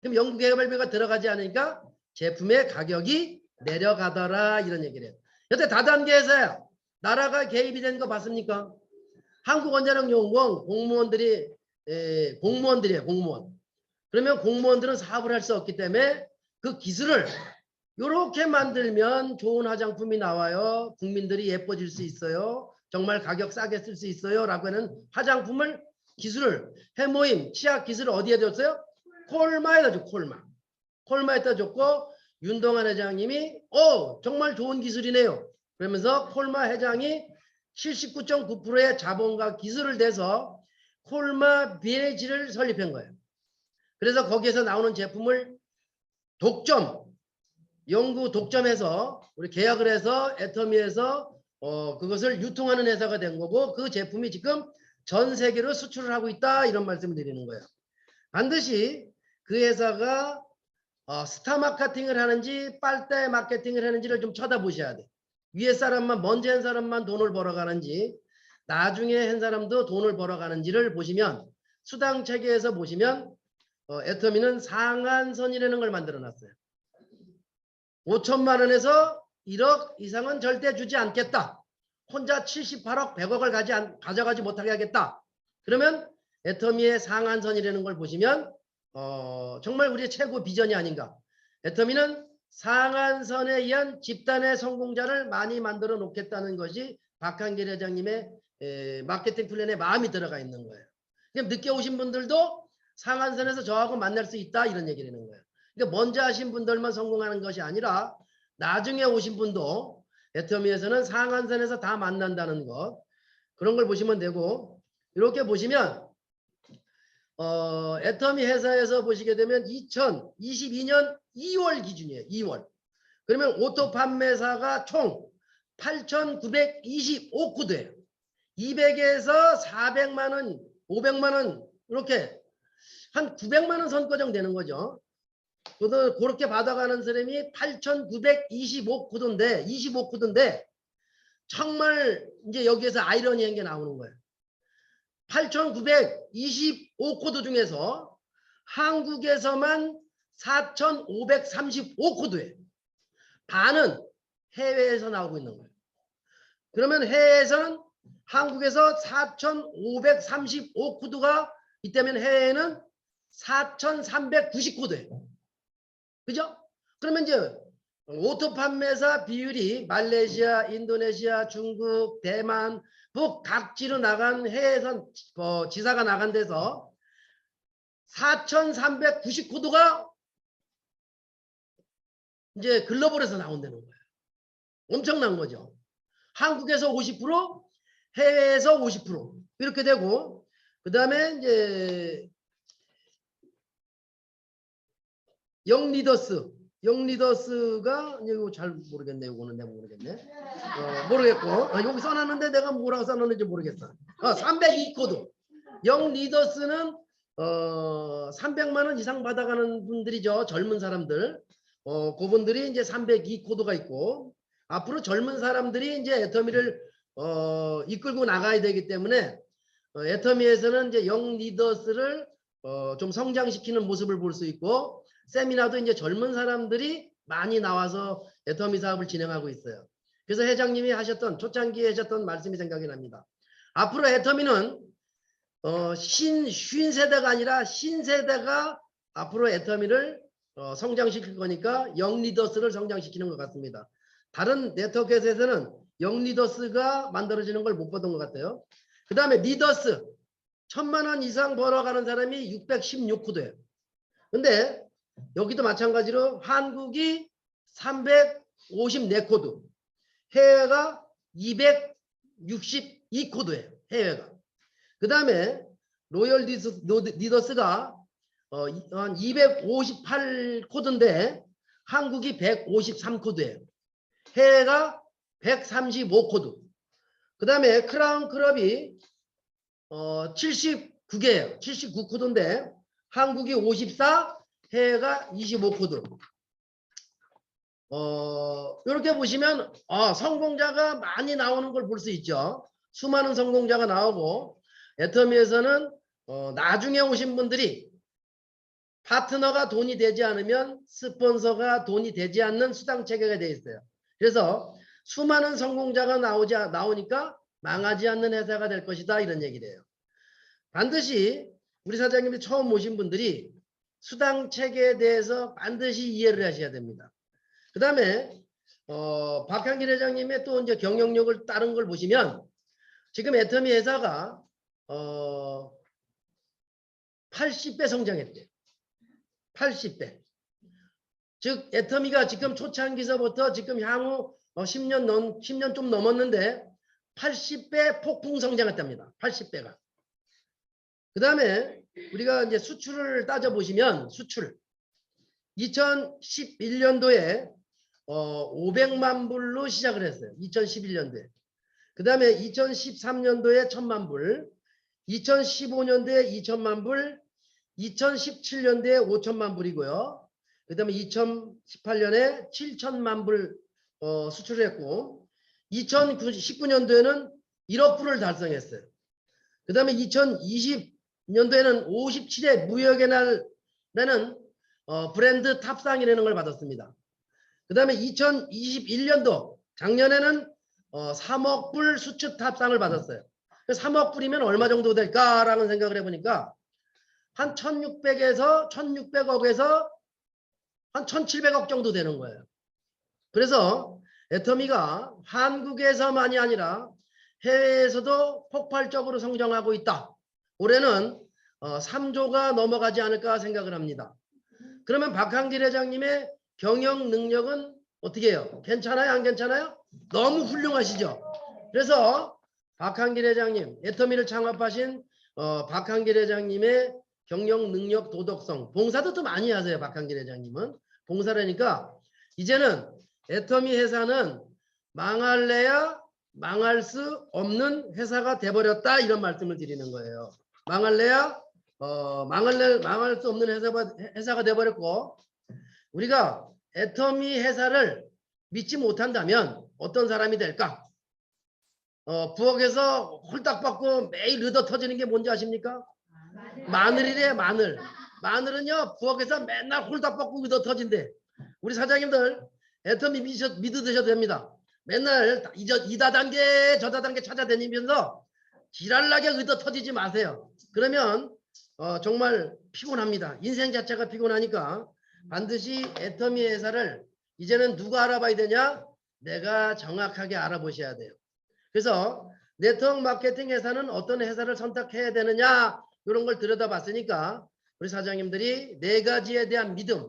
그럼 연구 개발비가 들어가지 않으니까 제품의 가격이 내려가더라, 이런 얘기를 해요. 여태 다단계 회사야. 나라가 개입이 된 거 봤습니까? 한국원자력연구원 공무원들이에요, 공무원. 그러면 공무원들은 사업을 할 수 없기 때문에 그 기술을 이렇게 만들면 좋은 화장품이 나와요. 국민들이 예뻐질 수 있어요. 정말 가격 싸게 쓸 수 있어요. 라고 하는 화장품을, 기술을, 해모임, 치약 기술을 어디에 줬어요? 콜마에다 줬고, 콜마에다 줬고, 윤동환 회장님이 정말 좋은 기술이네요. 그러면서 콜마 회장이 79.9%의 자본과 기술을 대서 콜마 비에지를 설립한 거예요. 그래서 거기에서 나오는 제품을 연구 독점해서 우리 계약을 해서 애터미에서 그것을 유통하는 회사가 된 거고, 그 제품이 지금 전 세계로 수출을 하고 있다, 이런 말씀을 드리는 거예요. 반드시 그 회사가 스타 마케팅을 하는지 빨대 마케팅을 하는지를 좀 쳐다보셔야 돼. 위에 사람만, 먼저 한 사람만 돈을 벌어가는지, 나중에 한 사람도 돈을 벌어가는지를 보시면, 수당 체계에서 보시면 애터미는 상한선이라는 걸 만들어 놨어요. 5천만 원에서 1억 이상은 절대 주지 않겠다. 혼자 78억, 100억을 가져가지 못하게 하겠다. 그러면 애터미의 상한선이라는 걸 보시면 정말 우리의 최고 비전이 아닌가. 애터미는 상한선에 의한 집단의 성공자를 많이 만들어 놓겠다는 것이 박한길 회장님의 마케팅 플랜에 마음이 들어가 있는 거예요. 그럼 늦게 오신 분들도 상한선에서 저하고 만날 수 있다 이런 얘기를 하는 거예요. 그러니까 먼저 하신 분들만 성공하는 것이 아니라 나중에 오신 분도 애터미에서는 상한선에서 다 만난다는 것, 그런 걸 보시면 되고, 이렇게 보시면 애터미 회사에서 보시게 되면 2022년 2월 기준이에요. 2월. 그러면 오토 판매사가 총 8,925코드예요. 200에서 400만 원, 500만 원 이렇게 한 900만 원 선거정 되는 거죠. 그렇게 받아가는 사람이 8,925코드인데 25코드인데 정말 이제 여기에서 아이러니한 게 나오는 거예요. 8,925코드 중에서 한국에서만 4,535코드예요. 반은 해외에서 나오고 있는 거예요. 그러면 해외에서는 한국에서 4,535코드가 있다면 해외에는 4,390코드예요. 그죠? 그러면 이제 오토 판매사 비율이 말레이시아, 인도네시아, 중국, 대만, 각지로 나간 해외에서 지사가 나간 데서 4,390코드가 이제 글로벌에서 나온다는 거예요. 엄청난 거죠. 한국에서 50%, 해외에서 50% 이렇게 되고, 그 다음에 이제 영리더스가 이거 잘 모르겠네. 이거는 내가 모르겠네. 모르겠고 여기 써놨는데 내가 뭐라고 써놨는지 모르겠어. 302코드. 영리더스는 300만 원 이상 받아가는 분들이죠. 젊은 사람들. 그분들이 이제 302코드가 있고, 앞으로 젊은 사람들이 이제 애터미를 이끌고 나가야 되기 때문에 애터미에서는 이제 영리더스를 좀 성장시키는 모습을 볼 수 있고, 세미나도 이제 젊은 사람들이 많이 나와서 애터미 사업을 진행하고 있어요. 그래서 회장님이 하셨던 초창기에 하셨던 말씀이 생각이 납니다. 앞으로 애터미는 신세대가 아니라 신세대가 앞으로 애터미를 성장시킬 거니까 영리더스를 성장시키는 것 같습니다. 다른 네트워크에서는 영리더스가 만들어지는 걸 못 보던 것 같아요. 그 다음에 리더스 1,000만 원 이상 벌어가는 사람이 616코드예요. 근데 여기도 마찬가지로 한국이 354코드, 해외가 262코드예요. 해외가. 그 다음에 로열 리더스가 한 258코드인데 한국이 153코드예요. 해외가 135코드. 그 다음에 크라운 클럽이 79개예요. 79코드인데 한국이 54, 해외가 25코드. 이렇게 보시면 성공자가 많이 나오는 걸 볼 수 있죠. 수많은 성공자가 나오고, 애터미에서는 나중에 오신 분들이 파트너가 돈이 되지 않으면 스폰서가 돈이 되지 않는 수당 체계가 되어 있어요. 그래서 수많은 성공자가 나오니까 망하지 않는 회사가 될 것이다 이런 얘기를 해요. 반드시 우리 사장님이 처음 오신 분들이 수당 체계에 대해서 반드시 이해를 하셔야 됩니다. 그 다음에 박한길 회장님의 또 이제 경영력을 따른 걸 보시면 지금 애터미 회사가 80배 성장했대요. 80배. 즉 애터미가 지금 초창기서부터 지금 향후 10년 좀 넘었는데 80배 폭풍 성장했답니다. 80배가. 그 다음에 우리가 이제 수출을 따져보시면 수출 2011년도에 500만 불로 시작을 했어요. 2011년도에. 그 다음에 2013년도에 1000만 불, 2015년도에 2000만 불, 2017년도에 5000만 불이고요. 그 다음에 2018년에 7000만 불 수출을 했고, 2019년도에는 1억 불을 달성했어요. 그 다음에 2020년도에는 57회 무역의 날에는 브랜드 탑상이라는 걸 받았습니다. 그 다음에 2021년도 작년에는 3억 불 수출 탑상을 받았어요. 3억 뿌리면 얼마 정도 될까라는 생각을 해보니까 한 1600억에서 한 1700억 정도 되는 거예요. 그래서 애터미가 한국에서만이 아니라 해외에서도 폭발적으로 성장하고 있다. 올해는 3조가 넘어가지 않을까 생각을 합니다. 그러면 박한길 회장님의 경영 능력은 어떻게 해요? 괜찮아요? 안 괜찮아요? 너무 훌륭하시죠? 그래서 박한길 회장님, 애터미를 창업하신 박한길 회장님의 경영 능력, 도덕성, 봉사도 또 많이 하세요. 박한길 회장님은 봉사라니까 이제는 애터미 회사는 망할래야 망할 수 없는 회사가 돼버렸다, 이런 말씀을 드리는 거예요. 망할래야 망할 수 없는 회사가 돼버렸고, 우리가 애터미 회사를 믿지 못한다면 어떤 사람이 될까? 부엌에서 홀딱 받고 매일 얻어 터지는 게 뭔지 아십니까? 마늘이래. 마늘. 마늘은요 부엌에서 맨날 홀딱 받고 얻어 터진대. 우리 사장님들 애터미 믿어 드셔도 됩니다. 맨날 이 다단계 저 다단계 찾아다니면서 지랄나게 얻어 터지지 마세요. 그러면 정말 피곤합니다. 인생 자체가 피곤하니까 반드시 애터미 회사를 이제는 누가 알아봐야 되냐? 내가 정확하게 알아보셔야 돼요. 그래서 네트워크 마케팅 회사는 어떤 회사를 선택해야 되느냐, 이런 걸 들여다봤으니까 우리 사장님들이 4가지에 대한 믿음,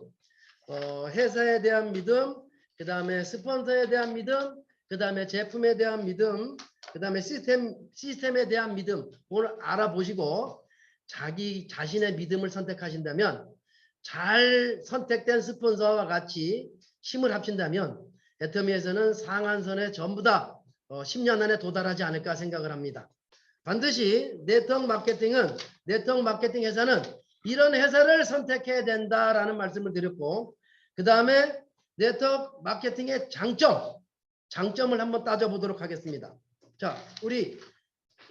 회사에 대한 믿음, 그 다음에 스폰서에 대한 믿음, 그 다음에 제품에 대한 믿음, 그 다음에 시스템에 대한 믿음, 오늘 알아보시고 자기 자신의 믿음을 선택하신다면, 잘 선택된 스폰서와 같이 힘을 합친다면 애터미에서는 상한선에 전부 다 10년 안에 도달하지 않을까 생각을 합니다. 반드시 네트워크 마케팅 회사는 이런 회사를 선택해야 된다라는 말씀을 드렸고, 그 다음에 네트워크 마케팅의 장점을 한번 따져보도록 하겠습니다. 자, 우리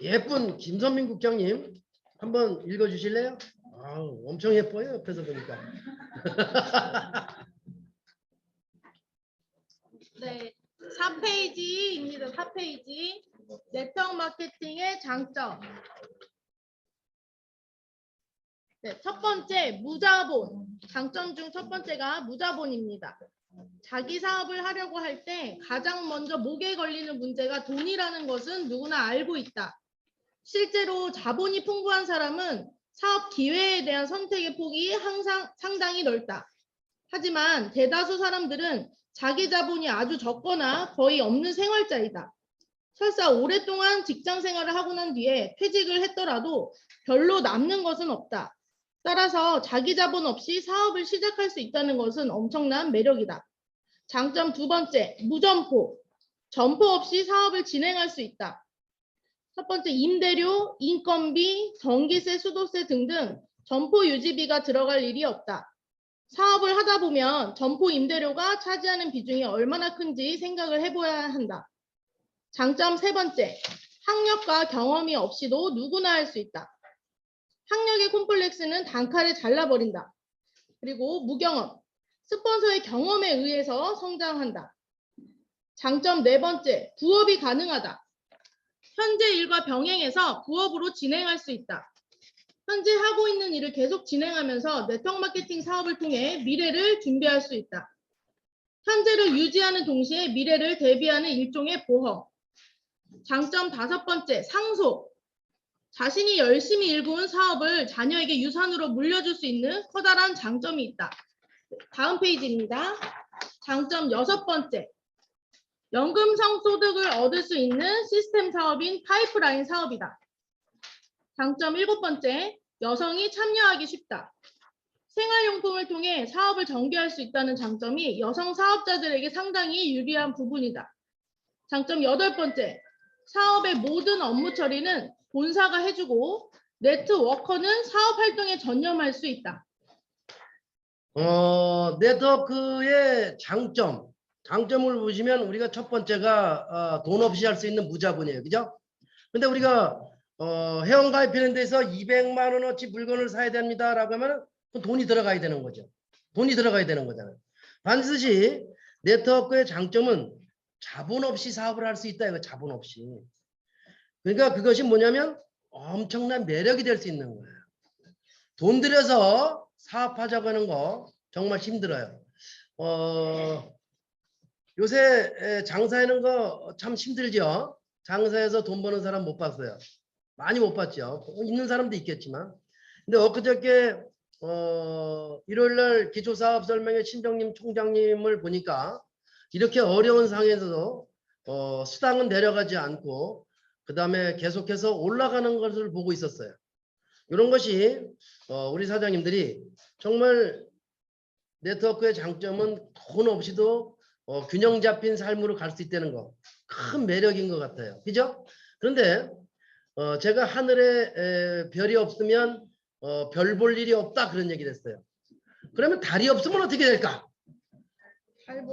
예쁜 김선민 국장님 한번 읽어주실래요? 아우, 엄청 예뻐요, 옆에서 보니까. 네, 4페이지입니다. 4페이지. 네트워크 마케팅의 장점. 네, 첫 번째, 무자본. 장점 중 첫 번째가 무자본입니다. 자기 사업을 하려고 할 때 가장 먼저 목에 걸리는 문제가 돈이라는 것은 누구나 알고 있다. 실제로 자본이 풍부한 사람은 사업 기회에 대한 선택의 폭이 항상 상당히 넓다. 하지만 대다수 사람들은 자기 자본이 아주 적거나 거의 없는 생활자이다. 설사 오랫동안 직장 생활을 하고 난 뒤에 퇴직을 했더라도 별로 남는 것은 없다. 따라서 자기 자본 없이 사업을 시작할 수 있다는 것은 엄청난 매력이다. 장점 두 번째, 무점포. 점포 없이 사업을 진행할 수 있다. 첫 번째, 임대료, 인건비, 전기세, 수도세 등등 점포 유지비가 들어갈 일이 없다. 사업을 하다 보면 점포 임대료가 차지하는 비중이 얼마나 큰지 생각을 해봐야 한다. 장점 세 번째, 학력과 경험이 없이도 누구나 할 수 있다. 학력의 콤플렉스는 단칼에 잘라버린다. 그리고 무경험, 스폰서의 경험에 의해서 성장한다. 장점 네 번째, 부업이 가능하다. 현재 일과 병행해서 부업으로 진행할 수 있다. 현재 하고 있는 일을 계속 진행하면서 네트워크 마케팅 사업을 통해 미래를 준비할 수 있다. 현재를 유지하는 동시에 미래를 대비하는 일종의 보험. 장점 다섯 번째, 상속. 자신이 열심히 일구은 사업을 자녀에게 유산으로 물려줄 수 있는 커다란 장점이 있다. 다음 페이지입니다. 장점 여섯 번째, 연금성 소득을 얻을 수 있는 시스템 사업인 파이프라인 사업이다. 장점 일곱 번째, 여성이 참여하기 쉽다. 생활용품을 통해 사업을 전개할 수 있다는 장점이 여성 사업자들에게 상당히 유리한 부분이다. 장점 여덟 번째, 사업의 모든 업무 처리는 본사가 해주고 네트워커는 사업 활동에 전념할 수 있다. 네트워크의 장점을 보시면 우리가 첫 번째가 돈 없이 할 수 있는 무자본이에요. 그죠? 근데 우리가 회원 가입하는 데서 200만 원어치 물건을 사야 됩니다라고 하면 돈이 들어가야 되는 거죠. 돈이 들어가야 되는 거잖아요. 반드시 네트워크의 장점은 자본 없이 사업을 할 수 있다. 이거 자본 없이. 그러니까 그것이 뭐냐면 엄청난 매력이 될 수 있는 거예요. 돈 들여서 사업하자고 하는 거 정말 힘들어요. 요새 장사하는 거 참 힘들죠. 장사해서 돈 버는 사람 못 봤어요. 많이 못 봤죠. 있는 사람도 있겠지만. 근데 엊그저께 일요일날 기초사업설명회 신정님 총장님을 보니까 이렇게 어려운 상황에서도 수당은 내려가지 않고 그 다음에 계속해서 올라가는 것을 보고 있었어요. 이런 것이 우리 사장님들이 정말 네트워크의 장점은 돈 없이도 균형 잡힌 삶으로 갈 수 있다는 거 큰 매력인 것 같아요. 그죠? 그런데 제가 하늘에 별이 없으면 별 볼 일이 없다 그런 얘기를 했어요. 그러면 달이 없으면 어떻게 될까?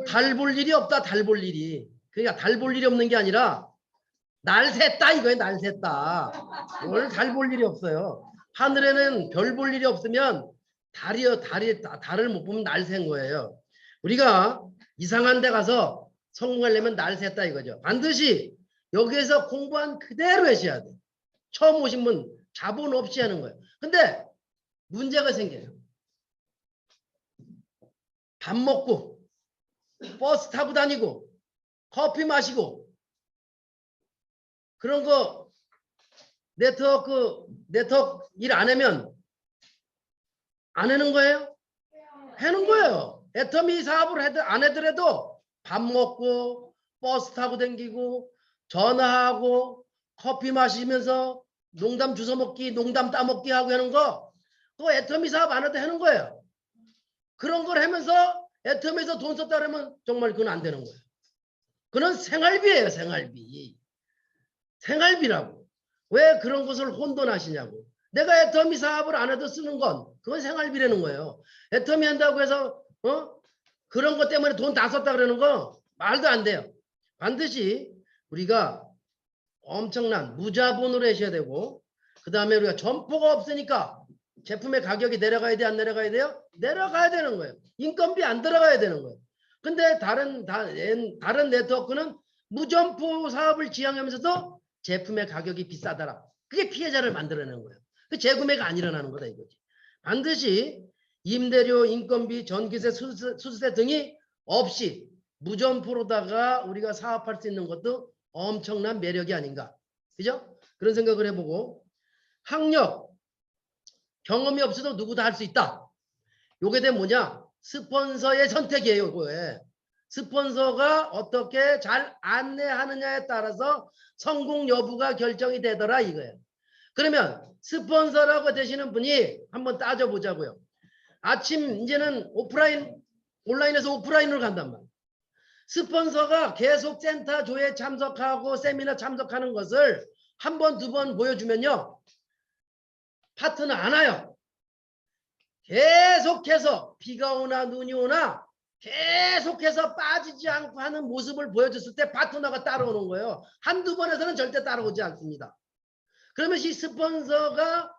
달 볼 일이 없다. 달 볼 일이. 그러니까 달 볼 일이 없는 게 아니라 날 샜다 이거예요. 날 샜다. 오늘 달 볼 일이 없어요. 하늘에는 별 볼 일이 없으면 달을 못 보면 날 샌 거예요. 우리가 이상한 데 가서 성공하려면 날 샜다 이거죠. 반드시 여기에서 공부한 그대로 하셔야 돼. 처음 오신 분 자본 없이 하는 거예요. 근데 문제가 생겨요. 밥 먹고 버스 타고 다니고 커피 마시고 그런 거 네트워크 일 안 하면 안 하는 거예요? 하는 거예요. 애터미 사업을 안 하더라도 밥 먹고 버스 타고 다니고 전화하고 커피 마시면서 농담 주워 먹기 농담 따먹기 하고 하는 거 그거 애터미 사업 안 해도 하는 거예요. 그런 걸 하면서 애터미에서 돈 썼다 그러면 정말 그건 안 되는 거예요. 그건 생활비예요. 생활비라고. 왜 그런 것을 혼돈하시냐고. 내가 애터미 사업을 안 해도 쓰는 건 그건 생활비라는 거예요. 애터미 한다고 해서 그런 것 때문에 돈 다 썼다 그러는 거 말도 안 돼요. 반드시 우리가 엄청난 무자본으로 하셔야 되고 그 다음에 우리가 점포가 없으니까 제품의 가격이 내려가야 돼 안 내려가야 돼요? 내려가야 되는 거예요. 인건비 안 들어가야 되는 거예요. 근데 다른 네트워크는 무점포 사업을 지향하면서도 제품의 가격이 비싸더라. 그게 피해자를 만들어내는 거예요. 그 재구매가 안 일어나는 거다 이거지. 반드시 임대료, 인건비, 전기세, 수수세 등이 없이 무점포로다가 우리가 사업할 수 있는 것도 엄청난 매력이 아닌가. 그죠? 그런 생각을 해보고 학력, 경험이 없어도 누구도 할 수 있다. 요게 된 뭐냐? 스폰서의 선택이에요. 이거에. 스폰서가 어떻게 잘 안내하느냐에 따라서 성공 여부가 결정이 되더라 이거예요. 그러면 스폰서라고 되시는 분이 한번 따져보자고요. 아침 이제는 온라인에서 오프라인으로 간단 말이에요. 스폰서가 계속 센터 조에 참석하고 세미나 참석하는 것을 한 번, 두 번 보여주면요. 파트너 안 와요. 계속해서 비가 오나 눈이 오나 계속해서 빠지지 않고 하는 모습을 보여줬을 때 파트너가 따라오는 거예요. 한두 번에서는 절대 따라오지 않습니다. 그러면 이 스폰서가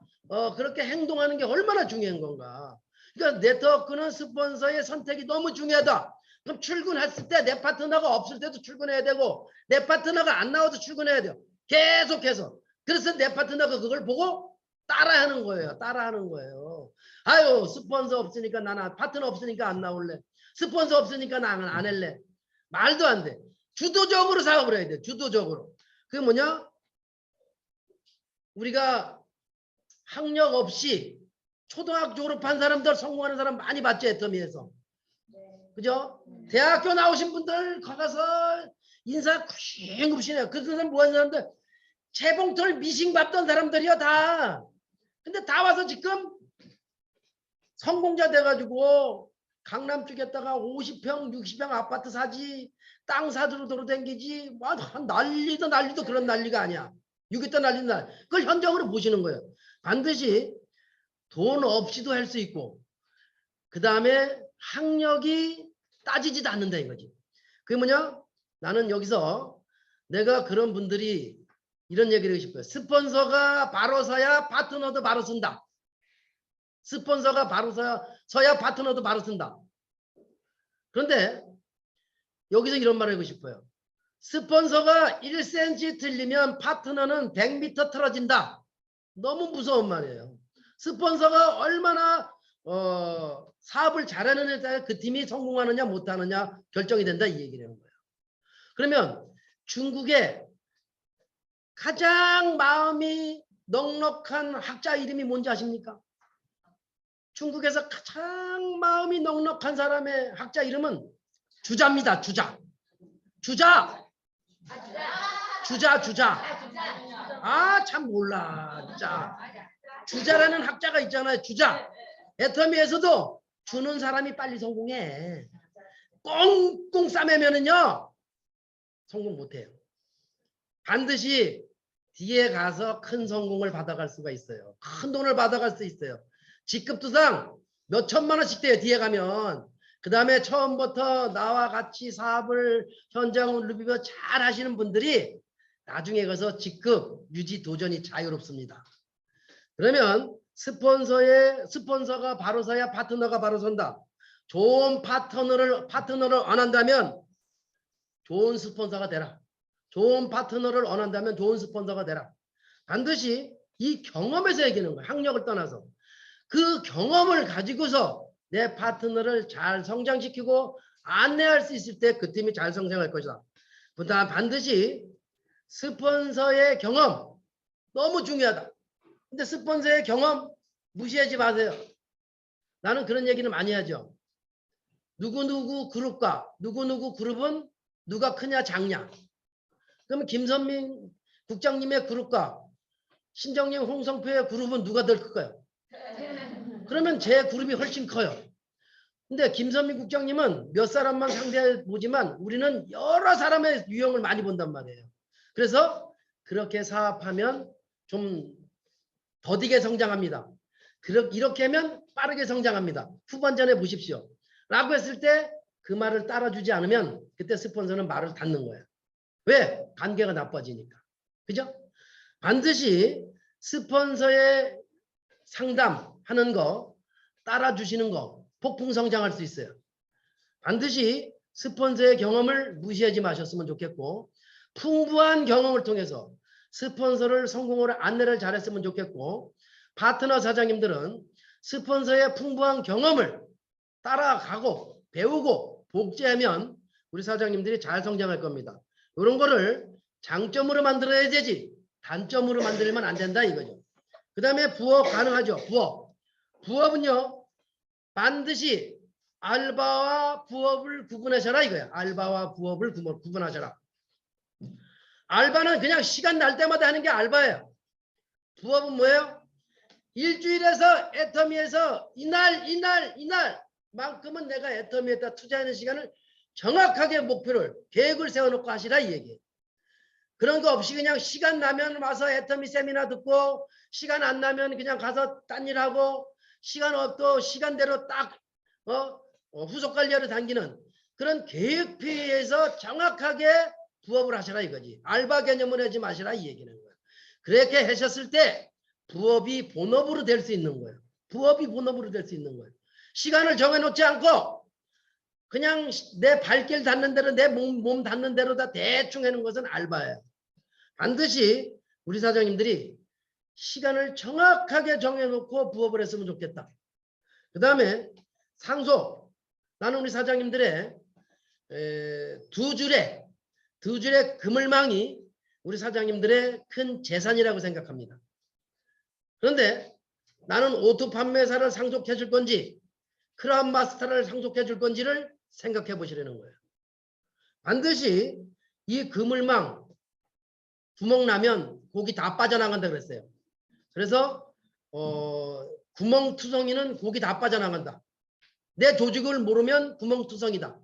그렇게 행동하는 게 얼마나 중요한 건가. 그러니까 네트워크는 스폰서의 선택이 너무 중요하다. 그럼 출근했을 때 내 파트너가 없을 때도 출근해야 되고 내 파트너가 안 나와도 출근해야 돼요. 계속해서. 그래서 내 파트너가 그걸 보고 따라하는 거예요. 따라하는 거예요. 아유 스폰서 없으니까 나는 파트너 없으니까 안 나올래. 스폰서 없으니까 나는 안 할래. 말도 안 돼. 주도적으로 사업을 해야 돼. 주도적으로. 그게 뭐냐? 우리가 학력 없이 초등학교 졸업한 사람들 성공하는 사람 많이 봤죠. 애터미에서. 그죠? 대학교 나오신 분들 가서 인사 쿵쿵 그 사람 뭐 하는 사람들 재봉틀 미싱 밟던 사람들이요 다. 근데 다 와서 지금 성공자 돼가지고 강남 쪽에다가 50평 60평 아파트 사지 땅 사주로 돌아다니지 난리도 그런 난리가 아니야. 6.25 난리는 날. 그걸 현장으로 보시는 거예요. 반드시 돈 없이도 할 수 있고 그 다음에 학력이 따지지도 않는다 이거지. 그게 뭐냐? 나는 여기서 내가 그런 분들이 이런 얘기를 하고 싶어요. 스폰서가 바로 서야 파트너도 바로 쓴다. 스폰서가 바로 서야 파트너도 바로 쓴다. 그런데 여기서 이런 말을 하고 싶어요. 스폰서가 1cm 틀리면 파트너는 100m 틀어진다. 너무 무서운 말이에요. 스폰서가 얼마나 사업을 잘하느냐에 따라 그 팀이 성공하느냐 못하느냐 결정이 된다 이 얘기라는 거예요. 그러면 중국의 가장 마음이 넉넉한 학자 이름이 뭔지 아십니까? 중국에서 가장 마음이 넉넉한 사람의 학자 이름은 주자입니다. 주자. 아, 참 몰라. 진짜. 주자라는 학자가 있잖아요. 주자. 애터미에서도 주는 사람이 빨리 성공해. 꽁꽁 싸매면은요 성공 못해요. 반드시 뒤에 가서 큰 성공을 받아갈 수가 있어요. 큰 돈을 받아갈 수 있어요. 직급투상 몇 천만 원씩 돼요. 뒤에 가면. 그 다음에 처음부터 나와 같이 사업을 현장을 누비며 잘 하시는 분들이 나중에 가서 직급 유지 도전이 자유롭습니다. 그러면 스폰서가 바로 서야 파트너가 바로 선다. 좋은 파트너를 원한다면 좋은 스폰서가 되라. 좋은 파트너를 원한다면 좋은 스폰서가 되라. 반드시 이 경험에서 얘기하는 거예요. 학력을 떠나서. 그 경험을 가지고서 내 파트너를 잘 성장시키고 안내할 수 있을 때 그 팀이 잘 성장할 것이다. 반드시 스폰서의 경험 너무 중요하다. 근데 스폰서의 경험 무시하지 마세요. 나는 그런 얘기는 많이 하죠. 누구누구 그룹과 누구누구 그룹은 누가 크냐 작냐. 그러면 김선민 국장님의 그룹과 신정님 홍성표의 그룹은 누가 더 클까요? 그러면 제 그룹이 훨씬 커요. 근데 김선민 국장님은 몇 사람만 상대해 보지만 우리는 여러 사람의 유형을 많이 본단 말이에요. 그래서 그렇게 사업하면 좀 더디게 성장합니다. 이렇게 하면 빠르게 성장합니다. 후반전에 보십시오. 라고 했을 때 그 말을 따라주지 않으면 그때 스폰서는 말을 닫는 거예요. 왜? 관계가 나빠지니까. 그죠? 반드시 스폰서의 상담하는 거, 따라주시는 거, 폭풍 성장할 수 있어요. 반드시 스폰서의 경험을 무시하지 마셨으면 좋겠고, 풍부한 경험을 통해서 스폰서를 성공으로 안내를 잘했으면 좋겠고, 파트너 사장님들은 스폰서의 풍부한 경험을 따라가고 배우고 복제하면 우리 사장님들이 잘 성장할 겁니다. 이런 거를 장점으로 만들어야 되지 단점으로 만들면 안 된다 이거죠. 그 다음에 부업 가능하죠. 부업은요 반드시 알바와 부업을 구분하셔라 이거야. 알바와 부업을 구분하셔라. 알바는 그냥 시간 날 때마다 하는 게 알바예요. 부업은 뭐예요? 일주일에서 애터미에서 이날만큼은 내가 애터미에다 투자하는 시간을 정확하게 목표를 계획을 세워놓고 하시라 이 얘기예요. 그런 거 없이 그냥 시간 나면 와서 애터미 세미나 듣고 시간 안 나면 그냥 가서 딴 일하고 시간 없도 시간대로 딱 후속 관리하러 당기는 그런 계획표에서 정확하게 부업을 하시라 이거지. 알바 개념을 하지 마시라 이 얘기는 거예요. 그렇게 하셨을 때 부업이 본업으로 될 수 있는 거예요. 부업이 본업으로 될 수 있는 거예요. 시간을 정해놓지 않고 그냥 내 발길 닿는 대로 내 몸 닿는 대로 다 대충 하는 것은 알바예요. 반드시 우리 사장님들이 시간을 정확하게 정해놓고 부업을 했으면 좋겠다. 그 다음에 상속. 나는 우리 사장님들의 두 줄의 그물망이 우리 사장님들의 큰 재산이라고 생각합니다. 그런데 나는 오토 판매사를 상속해 줄 건지 크라운 마스터를 상속해 줄 건지를 생각해 보시라는 거예요. 반드시 이 그물망 구멍 나면 고기 다 빠져나간다 그랬어요. 그래서 구멍투성이는 고기 다 빠져나간다. 내 조직을 모르면 구멍투성이다.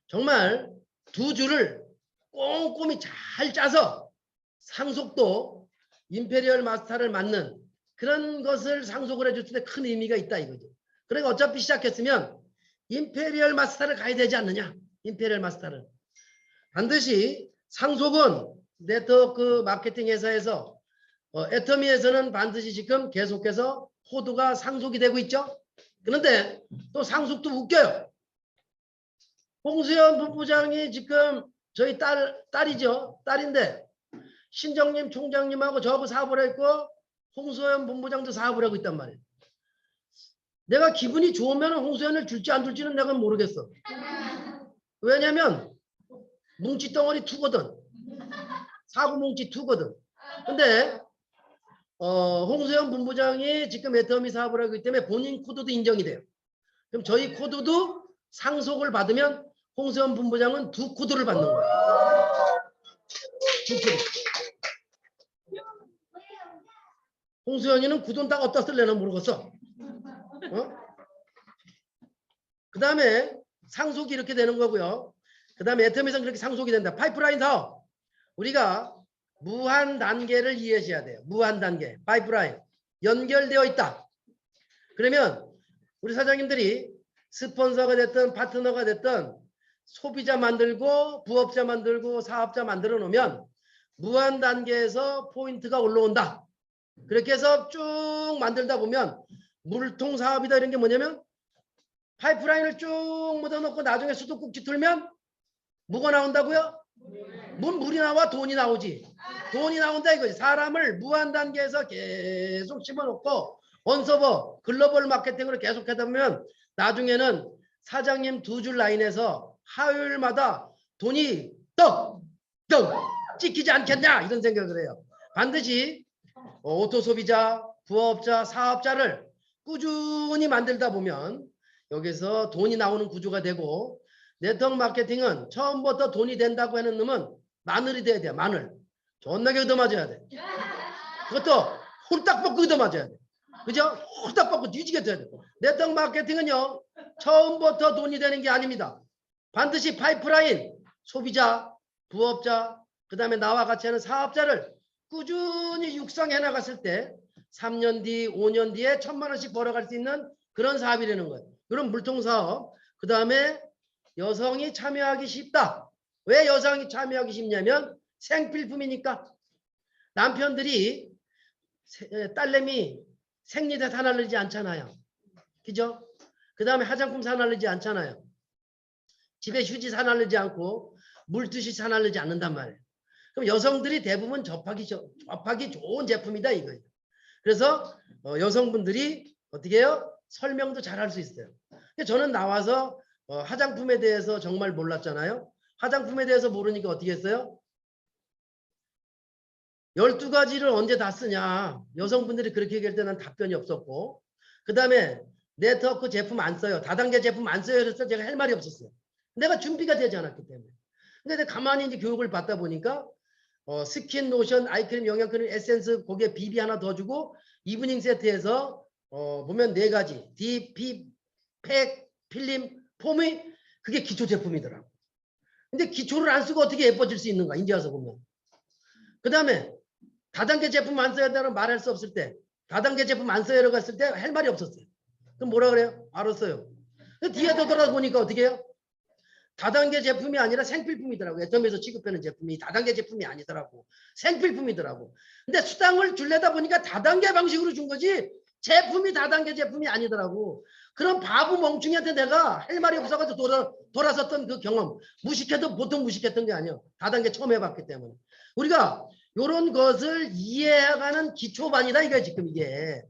정말 두 줄을 꼼꼼히 잘 짜서 상속도 임페리얼 마스터를 맞는 그런 것을 상속을 해줄 때 큰 의미가 있다 이거죠. 그러니까 어차피 시작했으면 임페리얼 마스터를 가야 되지 않느냐. 임페리얼 마스터를. 반드시 상속은 네트워크 마케팅 회사에서 애터미에서는 반드시 지금 계속해서 코드가 상속이 되고 있죠. 그런데 또 상속도 웃겨요. 홍수연 본부장이 지금 저희 딸이죠. 딸인데 신정님 총장님하고 저하고 사업을 했고 홍소연 본부장도 사업을 하고 있단 말이에요. 내가 기분이 좋으면 홍소연을 줄지 안 줄지는 내가 모르겠어. 왜냐면 뭉치덩어리 투거든. 사고 뭉치 투거든. 근데 홍소연 본부장이 지금 애터미 사업을 하기 때문에 본인 코드도 인정이 돼요. 그럼 저희 코드도 상속을 받으면 홍소연 본부장은 2코드를 받는 거예요. 2코드. 홍소연이는 그 돈 딱 어디다 쓸래나 모르겠어. 그 다음에 상속이 이렇게 되는 거고요. 그 다음에 애터미에서는 그렇게 상속이 된다. 파이프라인 사업. 우리가 무한 단계를 이해하셔야 돼요. 무한 단계. 파이프라인. 연결되어 있다. 그러면 우리 사장님들이 스폰서가 됐든 파트너가 됐든 소비자 만들고 부업자 만들고 사업자 만들어 놓으면 무한 단계에서 포인트가 올라온다. 그렇게 해서 쭉 만들다 보면 물통 사업이다 이런 게 뭐냐면 파이프라인을 쭉 묻어놓고 나중에 수도꼭지 틀면 뭐가 나온다고요? 물이 나와 돈이 나오지. 돈이 나온다 이거지. 사람을 무한 단계에서 계속 심어놓고 원서버 글로벌 마케팅으로 계속 하다 보면 나중에는 사장님 2줄 라인에서 화요일마다 돈이 떡 찍히지 않겠냐 이런 생각을 해요. 반드시 오토 소비자, 부업자, 사업자를 꾸준히 만들다 보면 여기서 돈이 나오는 구조가 되고 네트워크 마케팅은 처음부터 돈이 된다고 하는 놈은 마늘이 돼야 돼요. 마늘. 존나게 얻어맞아야 돼. 그것도 홀딱 벗고 얻어맞아야 돼. 그죠? 홀딱 벗고 뒤지게 돼야 돼. 네트워크 마케팅은요. 처음부터 돈이 되는 게 아닙니다. 반드시 파이프라인, 소비자, 부업자, 그 다음에 나와 같이 하는 사업자를 꾸준히 육성해 나갔을 때 3년 뒤, 5년 뒤에 1,000만 원씩 벌어갈 수 있는 그런 사업이라는 거예요. 그런 물통사업. 그 다음에 여성이 참여하기 쉽다. 왜 여성이 참여하기 쉽냐면 생필품이니까. 남편들이 딸내미 생리대 사날리지 않잖아요. 그죠? 그 다음에 화장품 사날리지 않잖아요. 집에 휴지 사날리지 않고 물티슈 사날리지 않는단 말이에요. 그럼 여성들이 대부분 접하기 좋은 제품이다 이거예요. 그래서 여성분들이 어떻게 해요? 설명도 잘 할 수 있어요. 저는 나와서 화장품에 대해서 정말 몰랐잖아요. 화장품에 대해서 모르니까 어떻게 했어요? 12가지를 언제 다 쓰냐. 여성분들이 그렇게 얘기할 때는 답변이 없었고 그 다음에 네트워크 제품 안 써요. 다단계 제품 안 써요. 그래서 제가 할 말이 없었어요. 내가 준비가 되지 않았기 때문에. 근데 가만히 이제 교육을 받다 보니까 스킨, 로션, 아이크림, 영양크림, 에센스 거기에 비비 하나 더 주고 이브닝 세트에서 보면 4가지 DP, 팩, 필름, 폼이 그게 기초 제품이더라고. 근데 기초를 안 쓰고 어떻게 예뻐질 수 있는가 이제 와서 보면. 그 다음에 다단계 제품 안 써야 된다는 말할 수 없을 때 다단계 제품 안 써야 갔을 때 할 말이 없었어요. 그럼 뭐라 그래요? 알았어요. 뒤에 더 돌아보니까 어떻게 해요? 다단계 제품이 아니라 생필품이더라고요. 애터미에서 취급하는 제품이 다단계 제품이 아니더라고. 생필품이더라고. 근데 수당을 줄려다 보니까 다단계 방식으로 준 거지 제품이 다단계 제품이 아니더라고. 그런 바보 멍충이한테 내가 할 말이 없어가지고 돌아섰던 그 경험. 무식해도 보통 무식했던 게 아니에요. 다단계 처음 해봤기 때문에. 우리가 이런 것을 이해해가는 기초반이다 이거야 지금 이게.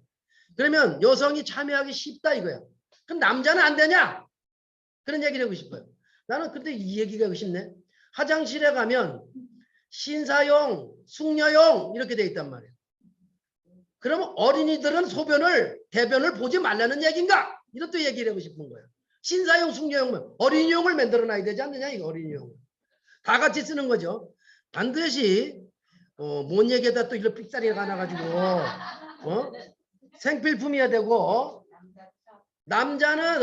그러면 여성이 참여하기 쉽다 이거야. 그럼 남자는 안 되냐? 그런 얘기를 하고 싶어요. 나는 근데 이 얘기가 하고 싶네. 화장실에 가면 신사용, 숙녀용 이렇게 돼 있단 말이에요. 그러면 어린이들은 대변을 보지 말라는 얘기인가? 이런 또 얘기를 하고 싶은 거예요. 신사용, 숙녀용, 어린이용을 만들어놔야 되지 않느냐 이거 어린이용. 다 같이 쓰는 거죠. 반드시 뭔 얘기에다 또 이런 삑사리가 나가지고 생필품이어야 되고 남자는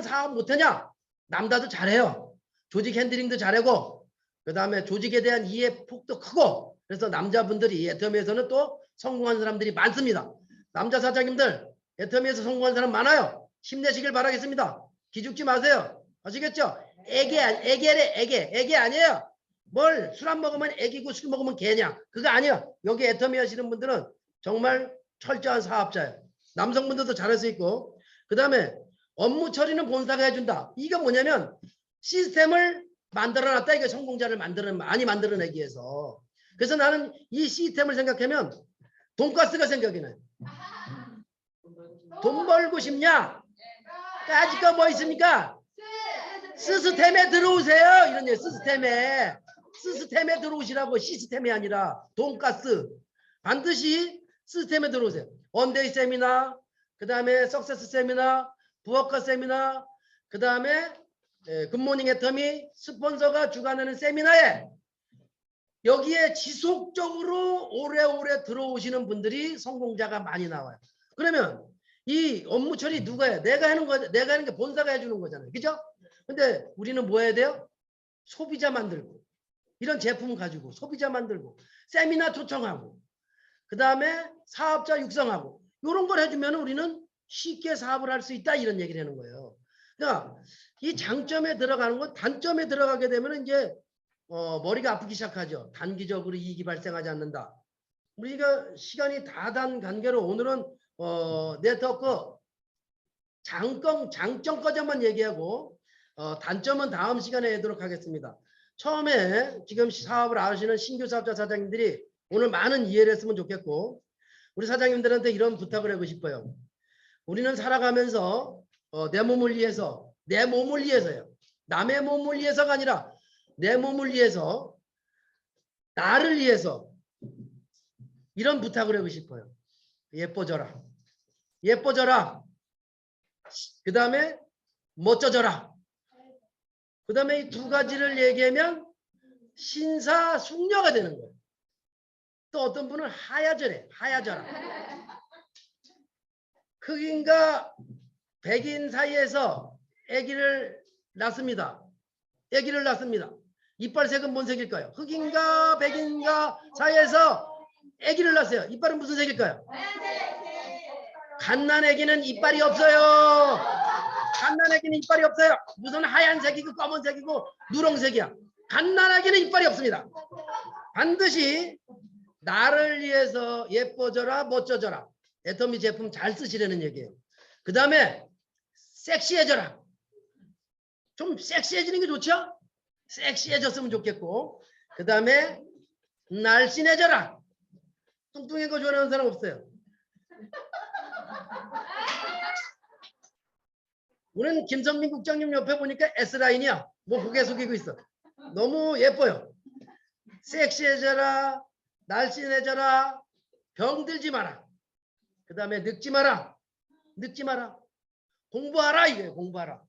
사업 못하냐? 남자도 잘해요. 조직 핸들링도 잘하고 그 다음에 조직에 대한 이해 폭도 크고 그래서 남자분들이 애터미에서는 또 성공한 사람들이 많습니다. 남자 사장님들 애터미에서 성공한 사람 많아요. 힘내시길 바라겠습니다. 기죽지 마세요. 아시겠죠? 애기 아니에요. 뭘 술 안 먹으면 애기고 술 먹으면 개냐. 그거 아니에요. 여기 애터미 하시는 분들은 정말 철저한 사업자예요. 남성분들도 잘할 수 있고 그 다음에 업무 처리는 본사가 해준다. 이게 뭐냐면 시스템을 만들어놨다. 이게 성공자를 많이 만들어내기 위해서. 그래서 나는 이 시스템을 생각하면 돈가스가 생각이 나요. 돈 벌고 싶냐? 아직까 뭐 있습니까? 시스템에 들어오세요. 이런 얘기. 시스템에 들어오시라고. 시스템이 아니라 돈가스. 반드시 시스템에 들어오세요. 원데이 세미나, 그 다음에 석세스 세미나, 부업가 세미나, 그 다음에 굿모닝 애터미 스폰서가 주관하는 세미나에 여기에 지속적으로 오래오래 들어오시는 분들이 성공자가 많이 나와요. 그러면 이 업무 처리 누가 해? 내가 하는 거, 내가 하는 게 본사가 해주는 거잖아요. 그죠? 근데 우리는 뭐 해야 돼요? 소비자 만들고, 이런 제품 가지고 소비자 만들고, 세미나 초청하고, 그 다음에 사업자 육성하고, 이런 걸 해주면 우리는 쉽게 사업을 할 수 있다. 이런 얘기를 하는 거예요. 그러니까 이 장점에 들어가는 건 단점에 들어가게 되면 이제 머리가 아프기 시작하죠. 단기적으로 이익이 발생하지 않는다. 우리가 시간이 다 단 관계로 오늘은 네트워크 장점까지만 얘기하고 단점은 다음 시간에 하도록 하겠습니다. 처음에 지금 사업을 하시는 신규 사업자 사장님들이 오늘 많은 이해를 했으면 좋겠고, 우리 사장님들한테 이런 부탁을 하고 싶어요. 우리는 살아가면서 내 몸을 위해서요. 남의 몸을 위해서가 아니라 내 몸을 위해서, 나를 위해서 이런 부탁을 하고 싶어요. 예뻐져라. 예뻐져라. 그 다음에 멋져져라. 그 다음에 이 두 가지를 얘기하면 신사숙녀가 되는 거예요. 또 어떤 분은 하야져래. 하야져라. 흑인과 백인 사이에서 아기를 낳습니다. 아기를 낳습니다. 이빨색은 뭔 색일까요? 흑인과 백인과 사이에서 아기를 낳았어요. 이빨은 무슨 색일까요? 갓난 아기는 이빨이 없어요. 갓난 아기는 이빨이 없어요. 무슨 하얀색이고 검은색이고 누렁색이야. 갓난 아기는 이빨이 없습니다. 반드시 나를 위해서 예뻐져라, 멋져져라. 애터미 제품 잘 쓰시라는 얘기예요. 그 다음에 섹시해져라. 좀 섹시해지는 게 좋죠? 섹시해졌으면 좋겠고, 그 다음에 날씬해져라. 뚱뚱한 거 좋아하는 사람 없어요. 우리는 김선민 국장님 옆에 보니까 S라인이야. 뭐 고개 숙이고 있어. 너무 예뻐요. 섹시해져라, 날씬해져라, 병들지 마라. 그 다음에 늙지 마라. 늙지 마라. 공부하라. 이거예요. 공부하라.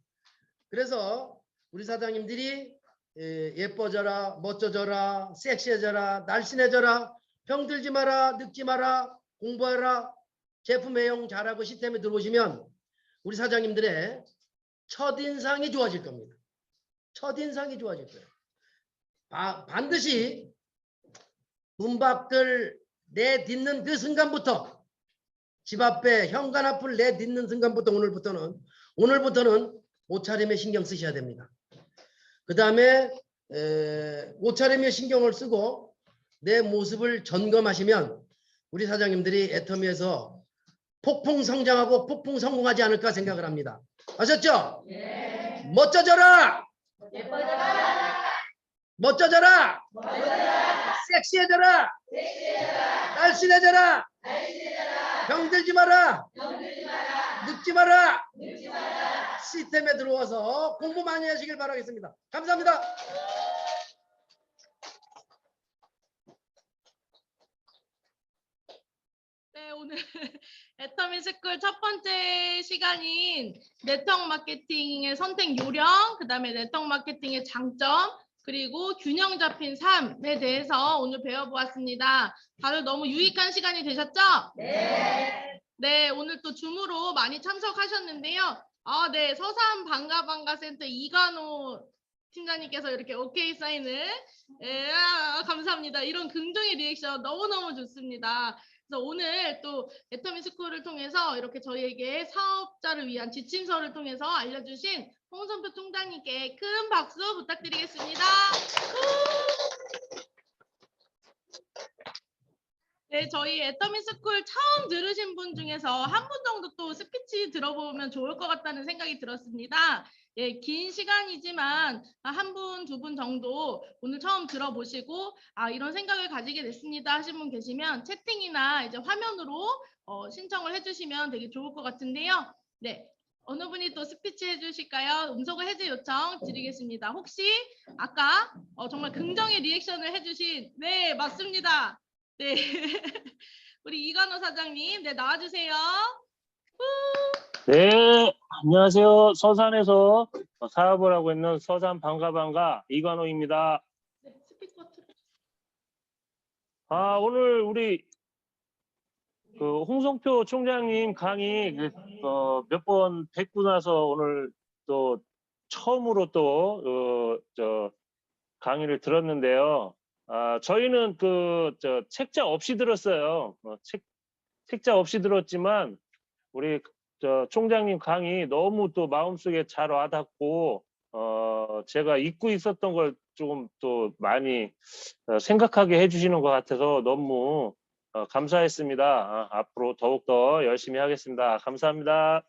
그래서 우리 사장님들이 예뻐져라, 멋져져라, 섹시해져라, 날씬해져라, 병들지 마라, 늙지 마라, 공부하라, 제품 애용 잘하고 시스템에 들어오시면 우리 사장님들의 첫인상이 좋아질 겁니다. 첫인상이 좋아질 거예요. 반드시 문 밖을 내딛는 그 순간부터, 집 앞에 현관 앞을 내딛는 순간부터 오늘부터는 옷차림에 신경 쓰셔야 됩니다. 그 다음에 옷차림에 신경을 쓰고 내 모습을 점검하시면 우리 사장님들이 애터미에서 폭풍 성장하고 폭풍 성공하지 않을까 생각을 합니다. 아셨죠? 네. 멋져져라. 예뻐져라. 멋져져라. 섹시해져라. 날씬해져라. 병들지 마라. 늙지 마라. 시스템에 들어와서 공부 많이 하시길 바라겠습니다. 감사합니다. 네, 오늘 애터미 스쿨 첫 번째 시간인 네트워크 마케팅의 선택 요령, 그 다음에 네트워크 마케팅의 장점, 그리고 균형 잡힌 삶에 대해서 오늘 배워보았습니다. 다들 너무 유익한 시간이 되셨죠? 네. 네, 오늘 또 줌으로 많이 참석하셨는데요. 네, 서산 반가 센터 이간호 팀장님께서 이렇게 오케이 사인을 감사합니다. 이런 긍정의 리액션 너무너무 좋습니다. 그래서 오늘 또 애터미 스쿨을 통해서 이렇게 저희에게 사업자를 위한 지침서를 통해서 알려주신 홍선표 총장님께 큰 박수 부탁드리겠습니다. 네, 저희 애터미 스쿨 처음 들으신 분 중에서 한 분 정도 또 스피치 들어보면 좋을 것 같다는 생각이 들었습니다. 예, 긴 시간이지만 한 분, 두 분 정도 오늘 처음 들어보시고 이런 생각을 가지게 됐습니다 하신 분 계시면 채팅이나 이제 화면으로 신청을 해주시면 되게 좋을 것 같은데요. 네, 어느 분이 또 스피치 해주실까요? 음성 해제 요청 드리겠습니다. 혹시 아까 정말 긍정의 리액션을 해주신 네, 맞습니다. 네, 우리 이관호 사장님, 네, 나와주세요. 네, 안녕하세요. 서산에서 사업을 하고 있는 서산 반가 이관호입니다. 네, 스피커 틀어. 오늘 우리 그 홍성표 총장님 강의 몇 번 뵙고 나서 오늘 또 처음으로 또 강의를 들었는데요. 저희는 책자 없이 들었어요. 책자 없이 들었지만 우리 총장님 강의 너무 또 마음속에 잘 와닿고 제가 잊고 있었던 걸 조금 또 많이 생각하게 해주시는 것 같아서 너무 감사했습니다. 앞으로 더욱더 열심히 하겠습니다. 감사합니다.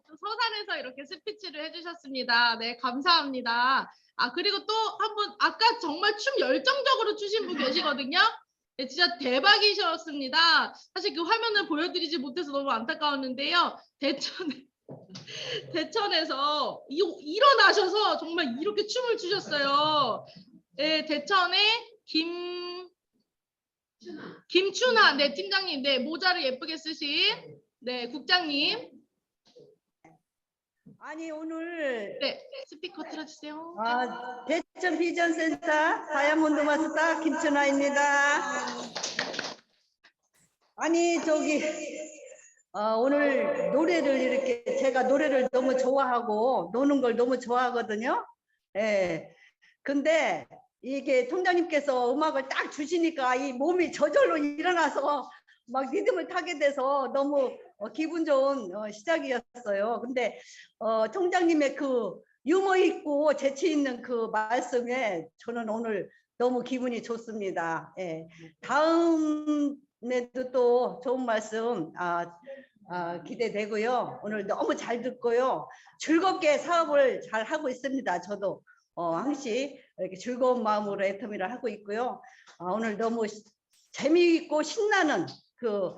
또 서산에서 이렇게 스피치를 해주셨습니다. 네, 감사합니다. 그리고 또 한 분 아까 정말 춤 열정적으로 추신 분 계시거든요. 네, 진짜 대박이셨습니다. 사실 그 화면을 보여드리지 못해서 너무 안타까웠는데요. 대천에서 일어나셔서 정말 이렇게 춤을 추셨어요. 네, 대천의 김춘하 네, 팀장님, 네, 모자를 예쁘게 쓰신 네, 국장님. 아니 오늘 네, 스피커 틀어주세요. 대천 비전센터 다이아몬드 마스터 김춘아입니다. 아니 오늘 노래를 이렇게 제가 노래를 너무 좋아하고 노는 걸 너무 좋아하거든요. 예. 근데 이게 통장님께서 음악을 딱 주시니까 이 몸이 저절로 일어나서 막 리듬을 타게 돼서 너무 기분 좋은 시작이었어요. 근데 총장님의 그 유머 있고 재치 있는 그 말씀에 저는 오늘 너무 기분이 좋습니다. 예. 다음에도 또 좋은 말씀 기대되고요. 오늘 너무 잘 듣고요. 즐겁게 사업을 잘 하고 있습니다. 저도 항시 이렇게 즐거운 마음으로 애터미를 하고 있고요. 오늘 너무 재미있고 신나는 그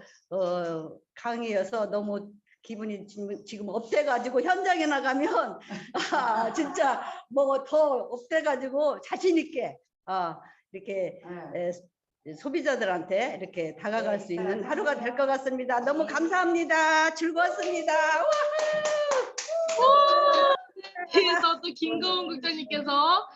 강의여서 너무 기분이 지금 업돼가지고 현장에 나가면 진짜 뭐 더 업돼가지고 자신 있게 이렇게 소비자들한테 이렇게 다가갈 수 있는 하루가 될 것 같습니다. 너무 감사합니다. 즐거웠습니다. 그래서 또 김고은 국장님께서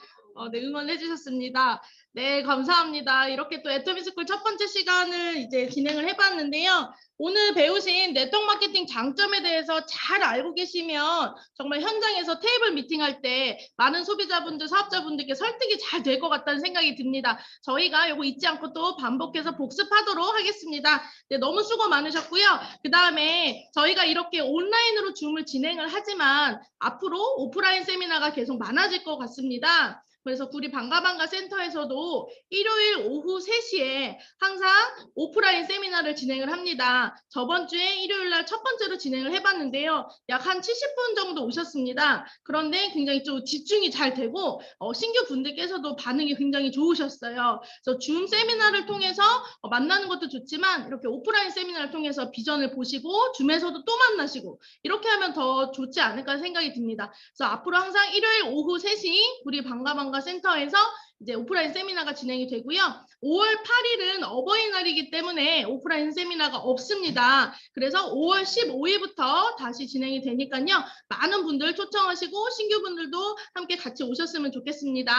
네, 응원해 주셨습니다. 네, 감사합니다. 이렇게 또 애터미스쿨 첫 번째 시간을 이제 진행을 해봤는데요. 오늘 배우신 네트워크 마케팅 장점에 대해서 잘 알고 계시면 정말 현장에서 테이블 미팅할 때 많은 소비자분들, 사업자분들께 설득이 잘 될 것 같다는 생각이 듭니다. 저희가 이거 잊지 않고 또 반복해서 복습하도록 하겠습니다. 네, 너무 수고 많으셨고요. 그 다음에 저희가 이렇게 온라인으로 줌을 진행을 하지만 앞으로 오프라인 세미나가 계속 많아질 것 같습니다. 그래서 구리 반가반가 센터에서도 일요일 오후 3시에 항상 오프라인 세미나를 진행을 합니다. 저번 주에 일요일 날 첫 번째로 진행을 해봤는데요. 약 한 70분 정도 오셨습니다. 그런데 굉장히 좀 집중이 잘 되고 신규 분들께서도 반응이 굉장히 좋으셨어요. 그래서 줌 세미나를 통해서 만나는 것도 좋지만 이렇게 오프라인 세미나를 통해서 비전을 보시고 줌에서도 또 만나시고 이렇게 하면 더 좋지 않을까 생각이 듭니다. 그래서 앞으로 항상 일요일 오후 3시 구리 반가반가 센터에서 이제 오프라인 세미나가 진행이 되고요. 5월 8일은 어버이날이기 때문에 오프라인 세미나가 없습니다. 그래서 5월 15일부터 다시 진행이 되니까요. 많은 분들 초청하시고 신규 분들도 함께 같이 오셨으면 좋겠습니다.